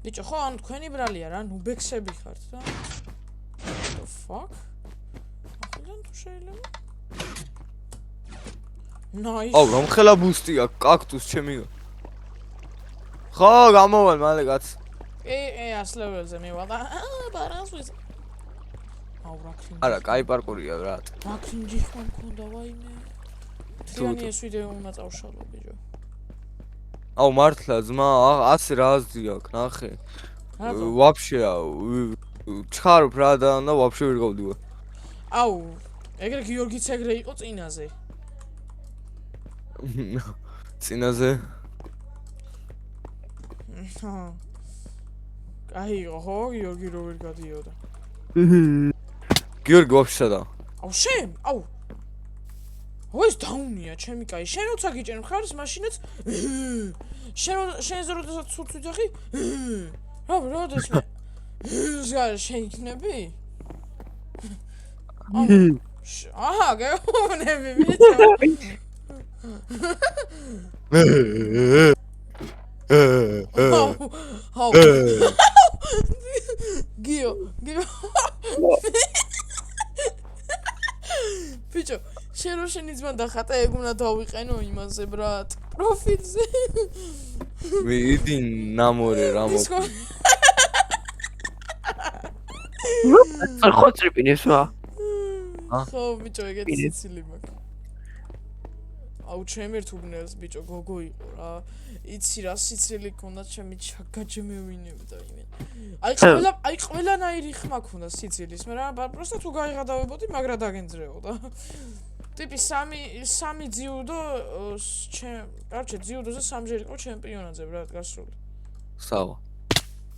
ბიჭო ხო ანუ თქვენი ბრალია რა ნუბექსები ხართ რა the fuck ახლა თუ შეიძლება nice აუ რომ ხელა ბუსტია კაქტუს ჩემი ხო გამოვალ მალე კაც ასლეველზე მივალ და ბარანსვის აუ რა კრინჯი არა კაი პარკურია რა კრინჯი ხომ მქონდა ვაიმე თრიანი ეს ვიდეო უნდა წავშალო ბიჭო აუ მართლა ძმა ასე რა აზრი აქვს ნახე ვაფშე ჩხარობ რა და ვაფშე ვერ გავდივარ აუ ეგრე გიორგიც ეგრე იყო წინაზე წინაზე კაი იყო ხო გიორგი რო ვერ გადიოდა გიორგი ვაფშე სადა აუ შენ აუ ეს დაუნია ჩემი კაი შენ როცა გიჭენ ხარს მაშინაც შენ ზროდასაც ცუც ვიძახი როდეს მე ზარ შეიქნები აჰა გეუბნები ბიჭო აუ გიო ბიჭო შენ რო შენი ძმა დახატა ეგ უნდა დავიყენო იმაზე ბრატ პროფილზე მე იდი ნამორე რა მო ხო ტრიპინეს ვა ხო ბიჭო ეგეთი სიცილი მაქვს აუ ჩემი რთუბნელს ბიჭო გოგო იყო რა იცი რა სიცილი ქონდა ჩემი ჩაგაჯმევინებდა იმენ აი ყველანაირი ხმა ქონდა სიცილის მაგრამ პროსტა თუ გაიღადავებოდი მაგრა დაგენძრეოდა ტიპი სამი ძიუდო კარჩე ძიუდოზე სამჯერ იყო ჩემპიონატზე ბრატ გასული სავა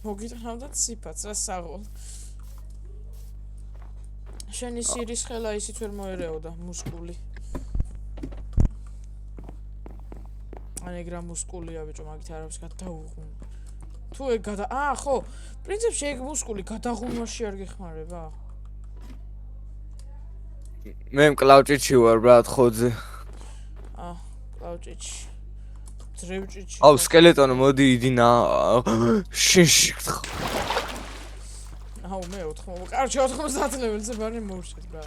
მოგიტანავდა ციფაც რა საღოლ შენი სირის ხელა ისიც ვერ მოერეოდა მუსკული ანეგრა მუსკულია ბიჭო მაგით არ არის გადაუღუნ თუ ეგ ხო პრინციპში ეგ მუსკული გადაღუნვაში არ გეხმარება მე მკლავჭიჩი ვარ ბრატ ხოძე კლავჭიჩი ძრევჭიჩი. აუ სკელეტონი მოდი იდინა შინში. აუ მე 80. კარჩე 90 ლეველზე ბანი მოვშეთ რა.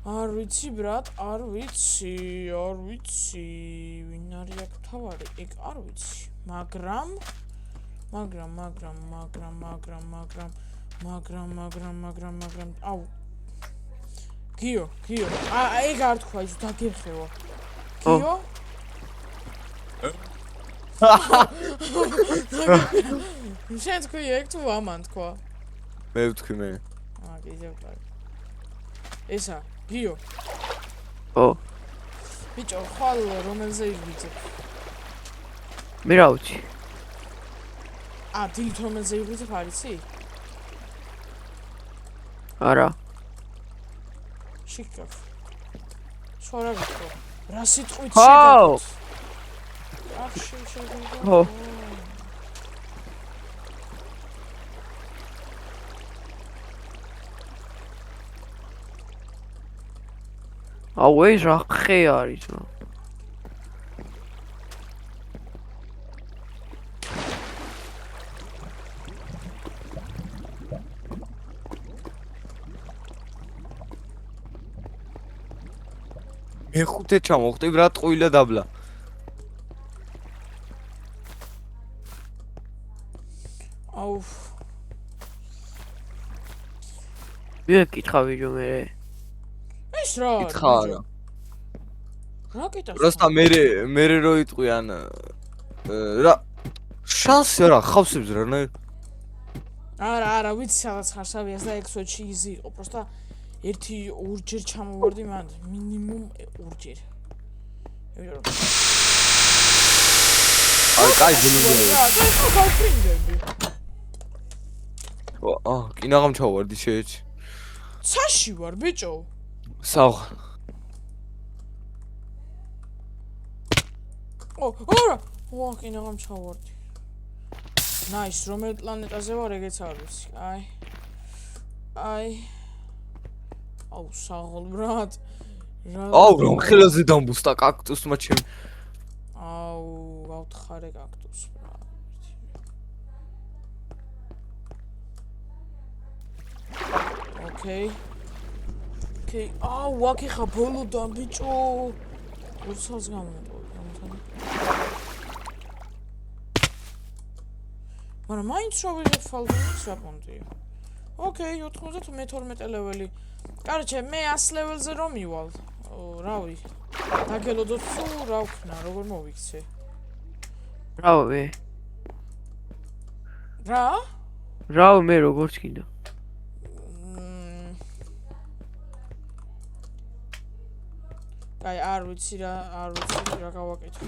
არ ვიცი ბრატ, არ ვიცი, ვინ არის აქ თავარი? ეგ არ ვიცი, მაგრამ აუ გიო, ეგ არ თქვა, ის დაგერხევა. გიო? შენ თქვი ეგ თუ ამან თქვა? მე ვთქვი მე. კიდევ კარგი. ესა გიო. ო, ბიჭო, ხვალ რომელზე იგრძე? მე რა ვიცი. დილით რომელზე იგრძე არიცი? არა. შიქრა. შორა გიქო. რა სიტყვით ხო. შეგაგოთ? აქ შეგაგოთ. ხო. აუ ეს რა ხე არის რა. მეხუთე ჩამოვხდი ბრატ ყვილა დაბლა. აუ მე კითხავი რომ მე ეს რა? კითხა არა. რა კითხავს? просто მე რო იტყვიან რა შანსი არა ხავსებს რა. არა, ვიცი სადაც ხარ სავიას და ეგ სოჩი იზი იყო, просто ერთი ორჯერ ჩამოვარდი მან, მინიმუმ ორჯერ. აი კაი გულები. კაი გავფრინდები. კინაღამ ჩავარდი შეეჩი. ცაში ვარ, ბიჭო. საუხ. არა. კინაღამ ჩავარდი. ნაის, რომელ პლანეტაზე ვარ, ეგეც არ ვიცი. აი. აუ, საღოლ ბრატ. აუ, რომ ხელაზე დამბუსტა კაქტუსმა ჩემ. აუ, გავთხარე კაქტუს ბრატ. ოკეი. აუ, აქ ხა ბოლოდან ბიჭო. ურცალს გამოტოვე. მაგრამ მაინც რა ვიღებ ფალდონის რა პონტია. ოკეი, 92 ლეველი. კარჩე, მე 100 ლეველზე რომ მივალ. რავი. დაგელოდოთ თუ რა ვქნა, როგორ მოვიქცე. რავი. რა? რავი მე როგორც კიდე. აი, არ ვიცი რა გავაკეთო.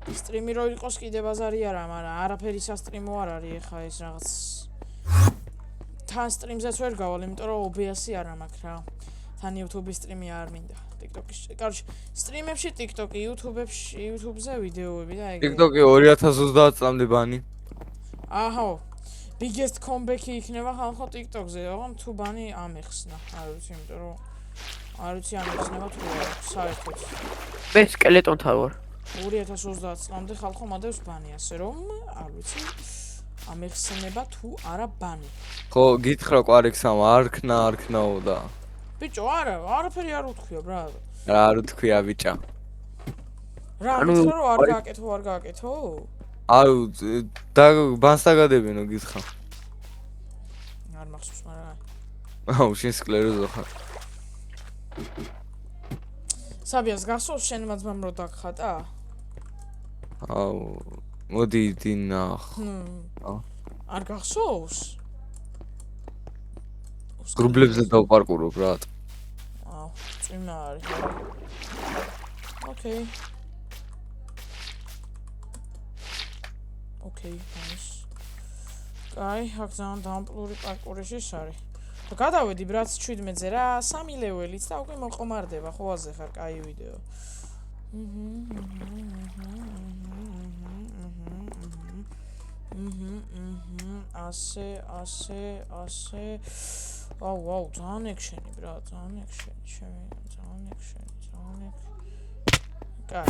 სტრიმი რო იყოს კიდე ბაზარი არა, მაგრამ არაფერი სასტრიმო არ არის ეხა ეს რაღაც. თან სტრიმზეც ვერ გავალ, იმიტომ რომ OBS-ი არ მაქვს რა. თან YouTube-ის სტრიმი არ მინდა. TikTok-ის. კაროჩე, სტრიმებში TikTok-ი, YouTube-ზე ვიდეოები და ეგ. TikTok-ი 2030 წლამდე ბანი. აჰო. Biggest comeback-ი იქნება ხალხო TikTok-ზე, ოღონდ თუ ბანი ამეხსნა. არ ვიცი, იმიტომ რომ არ ვიცი ამეხსნება თუ საერთოდ. მე სკელეტონთან ვარ. 2030 წლამდე ხალხო მადევს ბანი, ასე რომ არ ვიცი ამეხსნება თუ არა ბანი. ხო, გითხრა კვარიქსამ არ ქნაო და. ბიჭო, არაფერი არ უთქვია, ბრატ. რა არ უთქვია ბიჭა. რა, მითხრა რომ არ გააკეთო? აუ, და ბანს დაგადებინო გითხრა. არ მახსოვს, მაგრამ აუ, შენ სკლეროზა ხარ. საბიას გახსოვს შენ მაძმამ რო დაგხატა? აუ, მოდი დინახ. არ გახსოვს? გრუბლებზე დავპარკურო, ბრატ. აუ, წვიმა არის. ოკეი. nice. კაი, აქ ძალიან დამპლური პარკურის ის არის. გადავედი ბრატ 17-ზე რა, 3 ლეველიც და უკვე მოყმარდება, ხო აზე ხარ, კაი ვიდეო. ასე. აუ, ძალიან ექშენი, ბრა, ძალიან ექშენი, ჩემი, ძალიან ექშენი. კაი.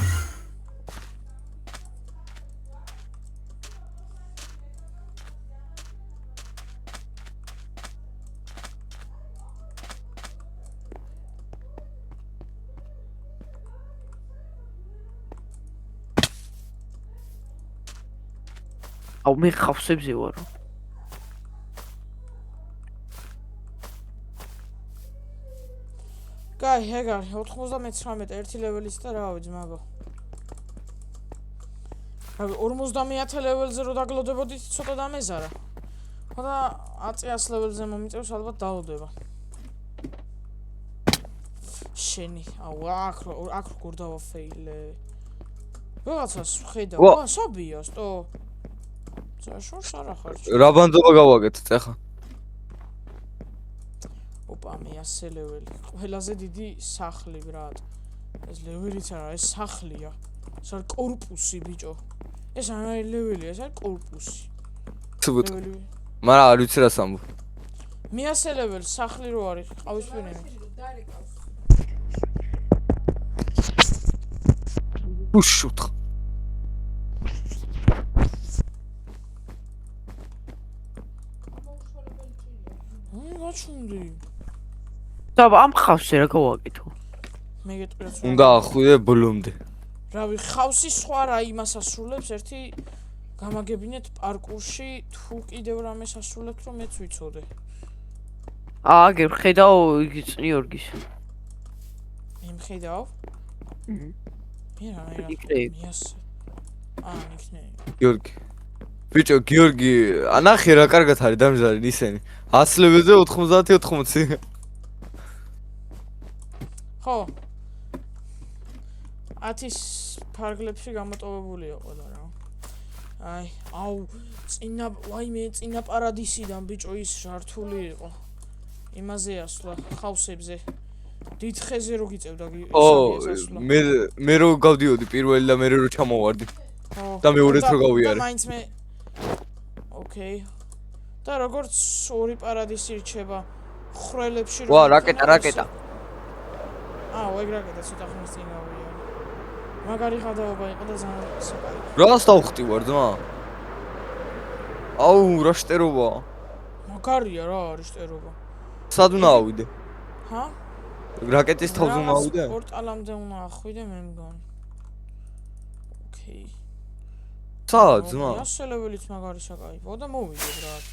აუ მე ხავსებზე ვარო. კაი, ეგარ 99 ერთი ლეველიც და რავი ძმაბო. რავი 50 ლეველზე რო დაგლოდებოდით ცოტა დამეზარა. ხოდა 100 ლეველზე მომიწევს ალბათ დაუდება. შენი, აუ აქ როგორ დავაფეილე. ვიღაცას ხედავ, საბია, სტო. ზაშორს არა ხარ. რა ბანძობა გავაკეთეთ ახლა? ოპა, მე 100 ლეველი. ყველაზე დიდი სახლი, ბრატ. ეს ლეველიც არა, ეს სახლია. ეს არის კორპუსი, ბიჭო. ეს არა ლეველია, ეს არის კორპუსი. თუბოთ. მაგრამ არ ვიცი რას ამბობ. მე 100 ლეველი სახლი რო არის, ყავისფერიანი. უშუთ. გაჩუნდი. და ამ ხავსზე რა გავაკეთო? მე გეტყვიათ. უნდა ახვიდე ბოლომდე. რავი, ხავსი სხვა რა იმას ასრულებს, ერთი გამაგებინეთ პარკურში, თუ კიდევ რამეს ასრულებთ, რომ მეც ვიცოდე. აგერ ხედავ იგი წნიორგის. მე მხედავ? მე რა იქნებ. ნიქნები. გიორგი. ბიჭო, გიორგი, ანახე რა კარგად არის დამზადებული ისენი. 100 ლეველზე 90. ხო. 10-ის ფარგლებში გამოტოვებულია ყველა რა. აი, აუ, წინა პარადისიდან ბიჭო ის ჟართული იყო. იმაზე ასვლა ხავსებზე. დიდ ხეზე რო გიწევდა ისე მე რო გავდიოდი პირველი და მე რო ჩამოვარდი. და მეორეც რო გავიარე. და მაინც მე ოკეი. და როგორც ორი პარადისი რჩება ხრელებში ვა, რაკეტა. აუ, ეგ რაკეტა ცოტა ხნის წინ გავიარე. მაგარი ხადაობა იყო და ძალიან საპარი. რას დავხტივარ ძმა? აუ, რა შტერობა. მაგარია რა არის შტერობა. სად უნდა ავიდე? ჰა? რაკეტის თავზე უნდა ავიდე? პორტალამდე უნდა ახვიდე მე მგონი. ოკეი. სად ძმა? 100 ლეველიც მაგარი საკაიფო და მოვიდე ბრატ.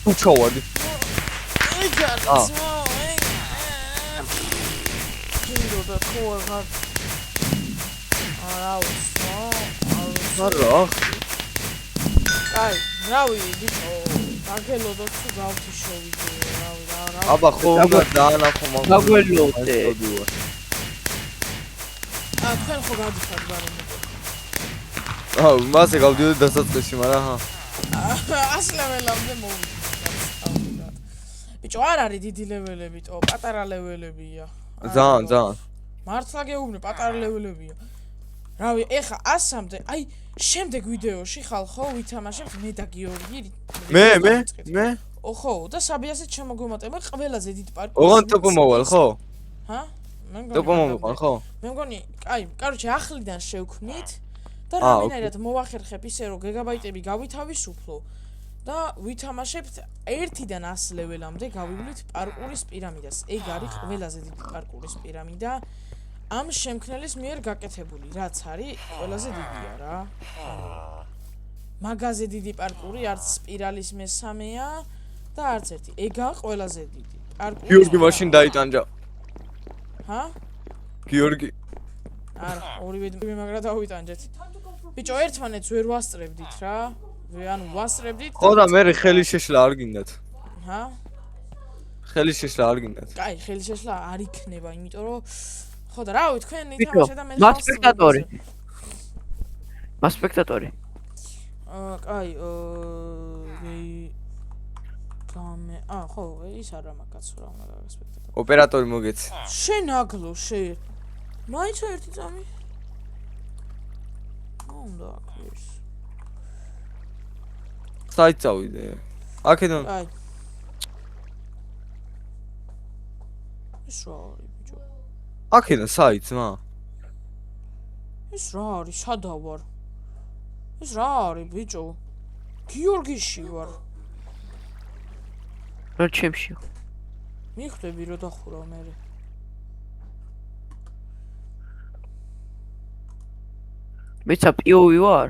უჩავარდი. ჯინდო და ხوار არა. აი, რავი, ბიჭო, აგელოდო თუ გავთი შოვიდე, რავი, რა. აბა ხო უნდა დაანახო მაგ. დაგველოდე. თქვენ ხო გადიხართ ბარემ. აუ, მასე გავდიოდი დასაწყისში, მაგრამ ჰა. 100 ლეველამდე მოვიდე. ბიჭო, არ არის დიდი ლეველები, პატარა ლეველებია. ძალიან. მართლა გეუბნე, პატარა ლეველებია. რავი, ეხა 100-მდე, აი, შემდეგ ვიდეოში ხალხო ვითამაშებთ მე და გიორგი. მე? ხო, და საბიასეთ შემოგვიმატება ყველაზე დიდ პარკურს. ოღონდ ტოპო მოვალ, ხო? ჰა? მე მგონი. ტოპო მოვალ, ხო? მე მგონი, აი, კაროჩე ახლიდან შევქმნით და რამენერად მოვახერხებ ისე რომ გიგაბაიტები გავითავისუფლო და ვითამაშებთ 1-დან 100 ლეველამდე გავივლით პარკურის პირამიდას. ეგ არის ყველაზე დიდი პარკურის პირამიდა. ამ შემქმნელის მიერ გაკეთებული, რაც არის ყველაზე დიდია რა. მაგაზე დიდი პარკური არც სპირალის მესამეა და არც ერთი. ეგა ყველაზე დიდი. პარკური. გიორგი მაშინ დაიტანჯა. ჰა? გიორგი. არა, ორივე მაგრა დავიტანჯეთ. ბიჭო, ერთმანეთს ვერ ვასწრებდით რა. ანუ ვასწრებდით. ხო და მე ხელი შეშლა არ გინდათ. ჰა? ხელი შეშლა არ გინდათ. კაი, ხელი შეშლა არ იქნება, იმიტომ რომ ხო და რავი, თქვენ ითამაშე და მე მასპექტატორი. კაი, ხო, ის არა მაგაც რა უნდა გასპექტატორი. ოპერატორი მოგეცი. შენ აგლო, შენ. მაინც ერთი წამი. უნდა აქ ის. საით წავიდე. აქედან აი. ის რა არის ბიჭო? აქედან საით ძმა? ეს რა არის? სადა ვარ? ეს რა არის ბიჭო? გიორგიში ვარ. რა ჩემშია? მიხვდები რომ დახურავ მე. მეცა POV ვარ?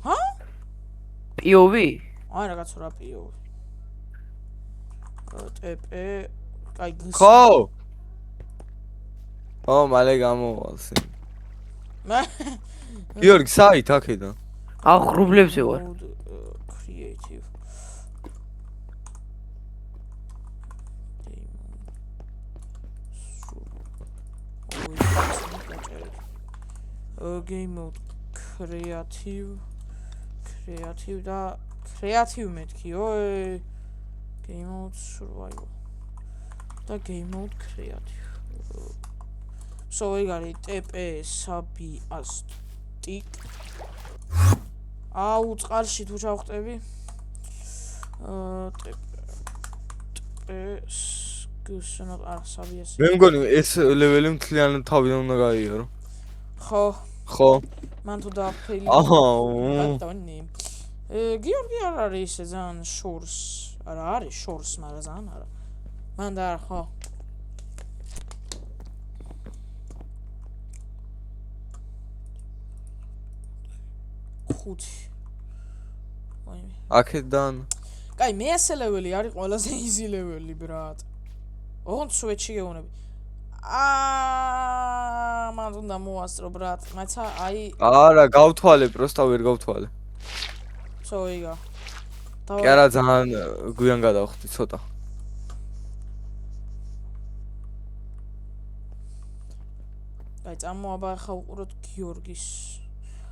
ჰა? POV? აი რაღაც რა პიო. ტპ აი გის. ხო. ო, მალე გამოვალს. მე გიორგი, საით აქედან? აუ ღრუბლებზე ვარ. creative. game mode creative და creative მეთქიო game mode survival და game mode creative. So ეგ არის TP sabi astic. აუ წყალში თუ ჩავხტები გუსნო არსაბიას. მე მგონი ეს ლეველი მთლიანად თავიდან უნდა გაიარო. ხო ხო. მან თუ დააფრილი. აჰა. ბატონი. გიორგი არ არის ესე ძალიან შორს. არა არის შორს, მაგრამ ძალიან არა. მან და არა ხო. ხუთი. ვაიმე. აქედან კაი, მე-1 ლეველი არის ყველაზე easy ლეველი, ბრატ. ოღონდ სუეჩი გეუნები. მან უნდა მოასწრო, ბრატ. მაცა აი არა, გავთვალე, პროსტა ვერ გავთვალე. სოიგა. კი არა, ძალიან გვიან გადავხდი ცოტა. აი, წამოაბა ხა უყუროთ გიორგის.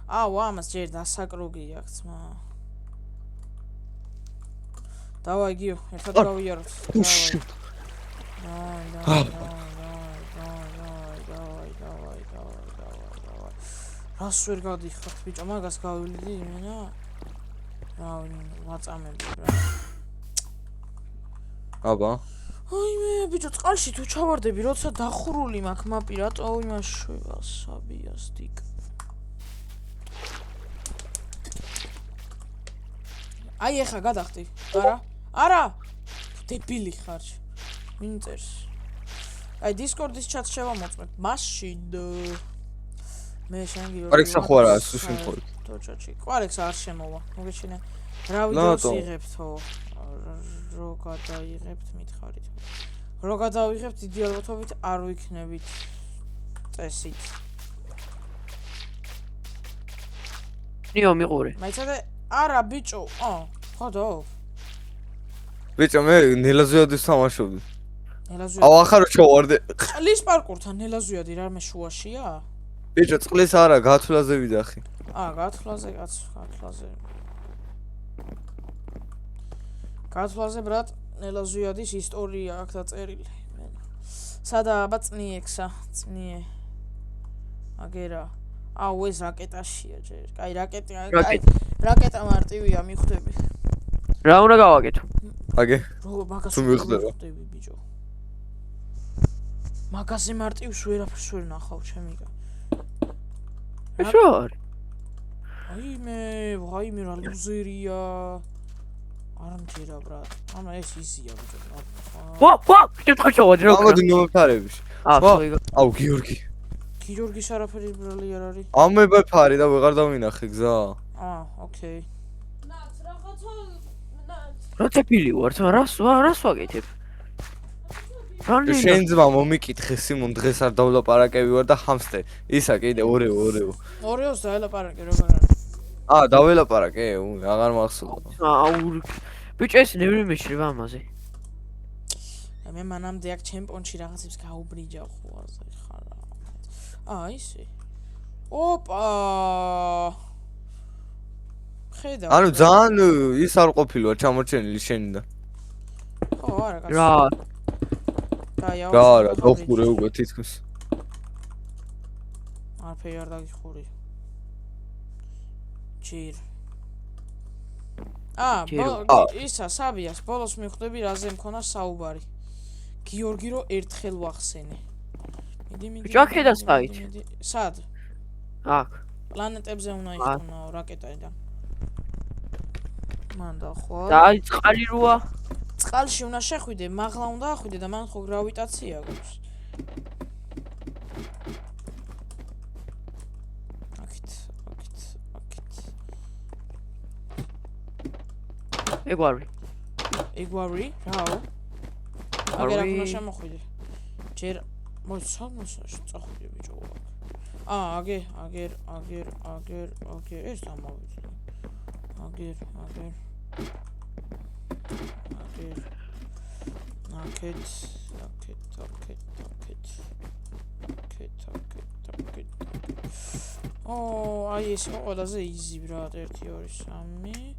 აუ, ამას ჯერ დასაკროგი აქვს, მა. დავაი გიო, ერთად გავიაროთ. დავაი. რას ვერ გადიხართ, ბიჭო, მაგას გავივლიდი იმენა. ვაწამები რა. აბა. აი მე ბიჭო, წყალში თუ ჩავარდები, როცა დახურული მაქვს მაპი, რატო იმას შვება საბიას დიკ. აი ეხა გადახტი. არა? არა. დებილი ხარ. მინტერს. აი Discord-ის ჩატს შევამოწმებ. მაშინ მე შენ გიორგი. ყარექსა ხო არა, სუშინ ხო. თოჩაჩი. ყარექსა არ შემოვა. მოგეჩინე. რა ვიდეოს იღებთო? რო გადაიღებთ მითხარით. რო გადავიღებთ დიდი ალბათობით არ ვიქნებით წესით. ნიო მიყურე. მაიცადე არა ბიჭო. ხოდო. ბიჭო, მე ნელაზოიადის თამაშობდი. ნელაზოიადი. აუ, ახარო ჩავარდე. წყლის პარკურთან ნელაზოიადი რამე შუაშია? ბიჭო, წყლის არა, გათვლაზე ვიდახი. გათვლაზე კაც, გათვლაზე. გათვლაზე ბრატ, ნელაზოიადის ისტორია აქ დაწერილი. სადა აბა წნიექსა, წნიე. აგერა. აუ ეს რაკეტაშია ჯერ. კაი რაკეტა მარტივია მიხვდები. რა უნდა გავაკეთო? აგე. რო მაგას თუ მიხვდება. ბიჭო. მაგაზე მარტივს ვერაფერს ვერ ნახავ ჩემიკა. ეს რა არის? ვაიმე რა ლუზერია. არ მჯერა ბრატ. ამა ეს იზია ბიჭო. ვა, შევწავდი რა. ამოდი მომფარების. სოიგა. აუ, გიორგი. გიორგის არაფერი ბრალი არ არის. ამება ფარი და ვეღარ დავინახე გზა. ოკეი. რა წეპილი ვარ, რას ვაკეთებ? რანი? შენ ძმა მომიკითხე სიმონ დღეს არ დავლაპარაკები ვარ და ჰამსტე. ისა კიდე ორეო. ორეოს დაელაპარაკე როგორ არის? დაველაპარაკე, აღარ მახსოვს. აუ, ბიჭო ეს ნევრი მეშრება ამაზე. მე მანამდე აქ ჩემპიონში რაღაცებს გაუბრიჯა ხوارზე ხარა. ისე. ოპა. ხედავ. ანუ ძალიან ის არ ყოფილვარ ჩამორჩენილი შენიდან. ხო, არა, კაცო. რა? რა, დახურე უკვე თითქოს. არაფერი არ დაგიხური. ჯერ. ჯერ. ისა საბიას ბოლოს მივხვდები რაზე მქონა საუბარი. გიორგი რო ერთხელ ვახსენე. მიდი. ბიჭო, აქედა საით? სად? აქ. პლანეტებზე უნდა იყვნაო რაკეტაიდან. მან დახვალ. და აი წყალი როა? წყალში უნდა შეხვიდე, მაღლა უნდა ახვიდე და მან ხო გრავიტაცია გვაქვს. აქეთ. ეგვარი. ეგვარი, რაო? აგერ აქ უნდა შემოხვიდე. ჯერ მოსამოსაში წახვიდე ბიჭო. აგერ ეს დამოვიწყე. აგერ. აქეთ. აი ეს იყო ყველაზე easy ბრატ 1 2 3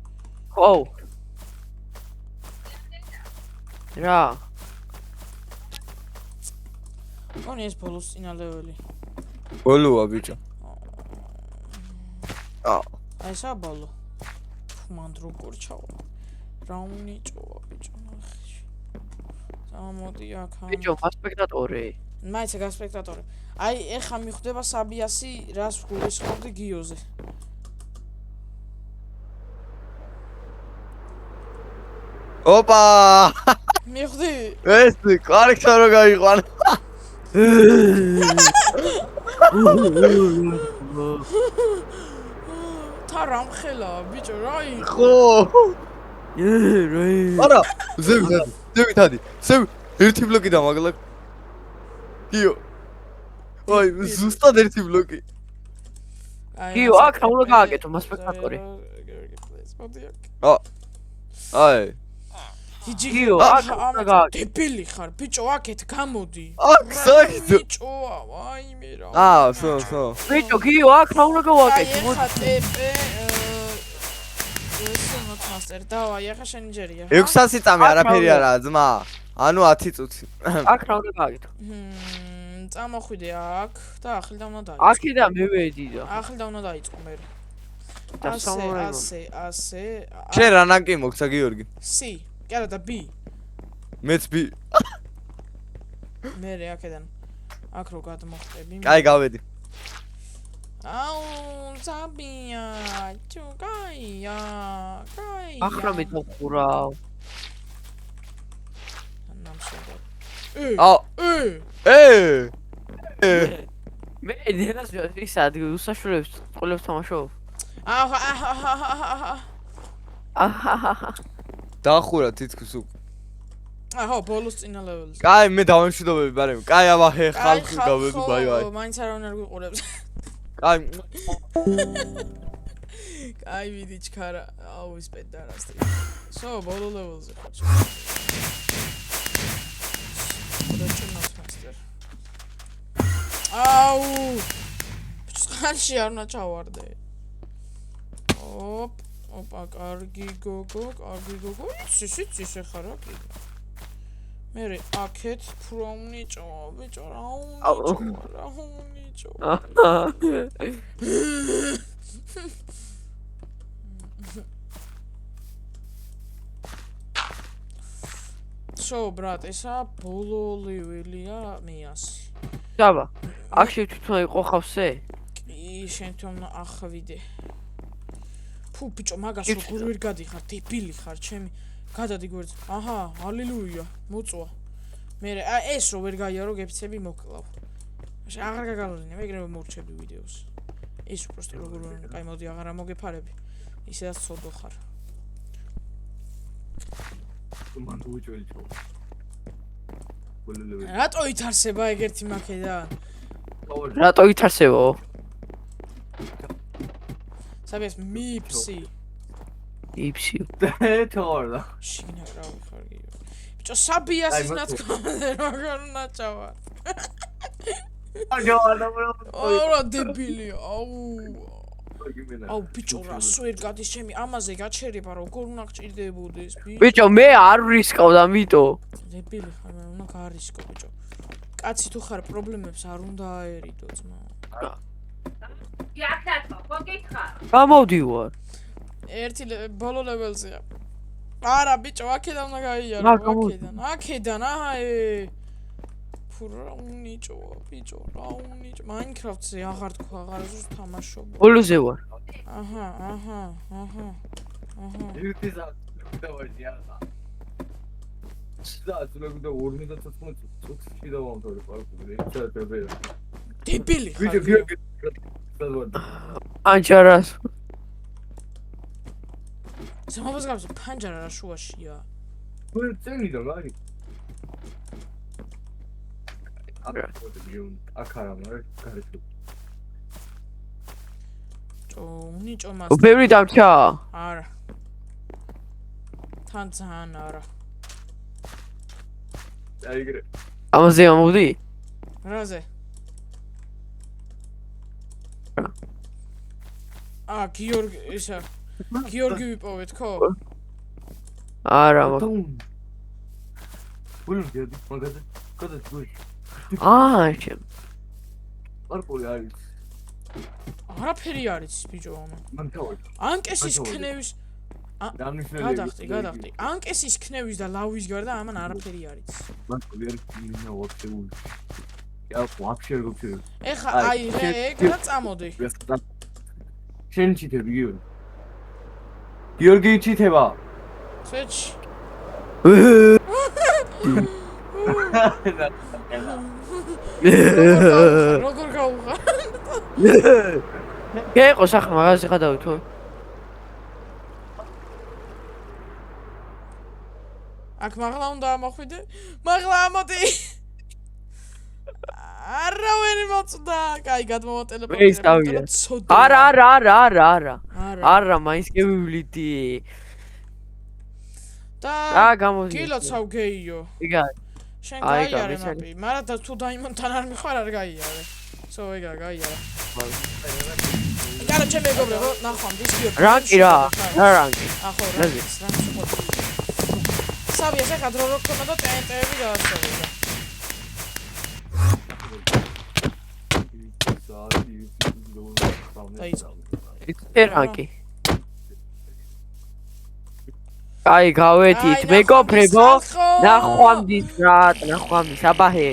ხო. რა? კონი ეს ბოლოს წინა ლეველი. ბოლოა ბიჭო. აი სა ბოლო. მან როგორ ჩავა. რა უნიჭოა ბიჭო ნახე. გამოდი აქ. ბიჭო, გასპექტატორი. მაიცა გასპექტატორი. აი ეხა მიხვდება საბიასი რას გულისხმობდი გიოზე. ოპა! მიხვდი? ეს კარგთა რო გაიყვან. თა რამხელა ბიჭო რა იყო? ხო. რა? არა, ზევითადი. ერთი ბლოკი დამაგლა. გიო. აი, ზუსტად ერთი ბლოკი. გიო, აქ რა უნდა გააკეთო მასპექტატორი? აი. გიო, აქ უნდა გააკეთო. დებილი ხარ ბიჭო, აქეთ გამოდი. აქ საერთოდ. ბიჭოა, ვაიმე რა. სო. ბიჭო, გიო, აქ რა უნდა გავაკეთო? აი ეხა ტეპე ეს მათმასტერ დავაი ახლა შენი ჯერია. 600 წამი არაფერი არაა ძმა. ანუ 10 წუთი. აქ რა უნდა გააკეთო? წამოხვიდე აქ და ახლა უნდა დაიწყო. აქედან მივედი და. ახლა უნდა დაიწყო მე. და სამორე. ასე. შენ რა ნაკი მოგცა გიორგი? C. კარა და B. მეც B. მე აქედან აქ რო გადმოხტები. კაი გავედი. აუ, საბია, ჩუკაია, კაია. ახლა მეთქურავ. მე დენას ის ადგილ უსაშურებს ყოლებს თამაშობ. დაახურა თითქოს უკ. აჰა, ბოლოს წინა ლეველზე. კაი, მე დავემშვიდობები, ბარემ. კაი, აბა, ხალხი გავედი, ბაი. მაინც არ უნდა გვიყურებს. კაი. კაი, ვიდი ჩქარა. აუ, ის პედარასტი. სო, ბოლო ლეველზე ხარ. აუ! წყალში არ უნდა ჩავარდე. ოპა, კარგი გოგო. ისე ხარ აქ. მე აქეთ ფრომნიჭო, ბიჭო, რა უნიჭო. სო, ბრატ, ესა ბოლო ლეველია მეასი. დაბა. აქ შეთვითონ იყო ხავსე? კი, შენ თვითონ ახვიდე. ფუ, ბიჭო, მაგას როგორ ვერ გადიხარ, დებილი ხარ, ჩემი. გადადი გვერდზე. აჰა, ალილუია, მოწვა. მე ეს რო ვერ გაიარო, გეფცები მოკლავ. აღარ გაგალოდინე, მეგრე მორჩები ვიდეოს. ეს უბრალოდ როგორ ვერ, კაი, მოდი აღარ მოგეფარები. ისედაც ცოდო ხარ. მან თუ უჭველი ჩო. ბოლოლე. რატო ითარსება ეგერთი მაქედან? რატო ითარსებო? საბიას მიფსი. იფსი. თორდა. შიგნა კრავი ხარ გიო. ბიჭო, საბიას ის ნათქვამზე როგორ ნაჭავა. ორა დებილი, აუ ბიჭო, რა სვერ გადის ჩემი ამაზე გაჩერება, როგორ უნდა გჭირდებოდეს, ბიჭო, მე არ ვისკავ და მიტო. დებილი ხარ, მე უნდა გარისკო, ბიჭო. კაცი თუ ხარ, პრობლემებს არ უნდა აერიდო, ძმა. იახლა ხო გითხარ? გამოვდივარ. ბოლო ლეველზეა. არა, ბიჭო, აქედან უნდა გაიარო, რა, გამოდი. აქედან, ფურა უნიჭოა, ბიჭო, რა უნიჭო. Minecraft-ზე აღარ თქვა, აღარასდროს თამაშობ. ბოლოზე ვარ. აჰა. ერთი საათი დავაჭი ახლა. და ზოგადად 49 წუთში დავამთავრე პარკური. ერთად დებილი ხარ. ვიდეო გიორგი ანჯარას. ზამობას გავზე პანჯარა რა შუაშია. ვინ წენიდა მაგ? აქარა მაგრამ გარეთო. უნიჭო მას. ბევრი დამჭა. არა. თან ძალიან არა. აიგრე. ამაზე ამოვდი? რაზე? გიორგი ისა. გიორგი ვიპოვეთ, ხო? არა, მაგ. ვინ გიორგი მაგაზე? კადა გუი. შენ. პარკული არის. არაფერი არის ბიჭო ამა. მან თავი. ანკესის ქნევის დამნიშნელი. გადახტი. ანკესის ქნევის და ლავის გარდა ამან არაფერი არის. მან ვერი მინა ვორტეული. Я вообще გოქცევ. ეხა აი ეგ რა წამოდი. შენ ჩიტები გიორგი. გიორგი ჩიტება. შეჩ. როგორ გაუხარ? გეყო სახა მაგაზე ხადავი თუ? აქ მაღლა უნდა ამოხვიდე? მაღლა ამოდი. არავინ მოწდა. კაი, გადმოვატელეპორტირებ. არა, მაინც გევივლიდი. და გამოდი. გილოცავ გეიო. იგა. შენ აი, გაიარე გამიცანი. მაპი. მაგრამ და თუ დაიმონთან არ მიხარ არ გაიარე. ეგა გაიარა. კაროჩე მეგობრებო, ნახვამ დისკიო. რანკი რა? რა რანკი? ახო, რანკი. საბი ესე კადრო რო ქონა და ტენტები გაასწორდა. რანკი. აი გავეთით მეგობრებო. ნახვამდის აბაჰე.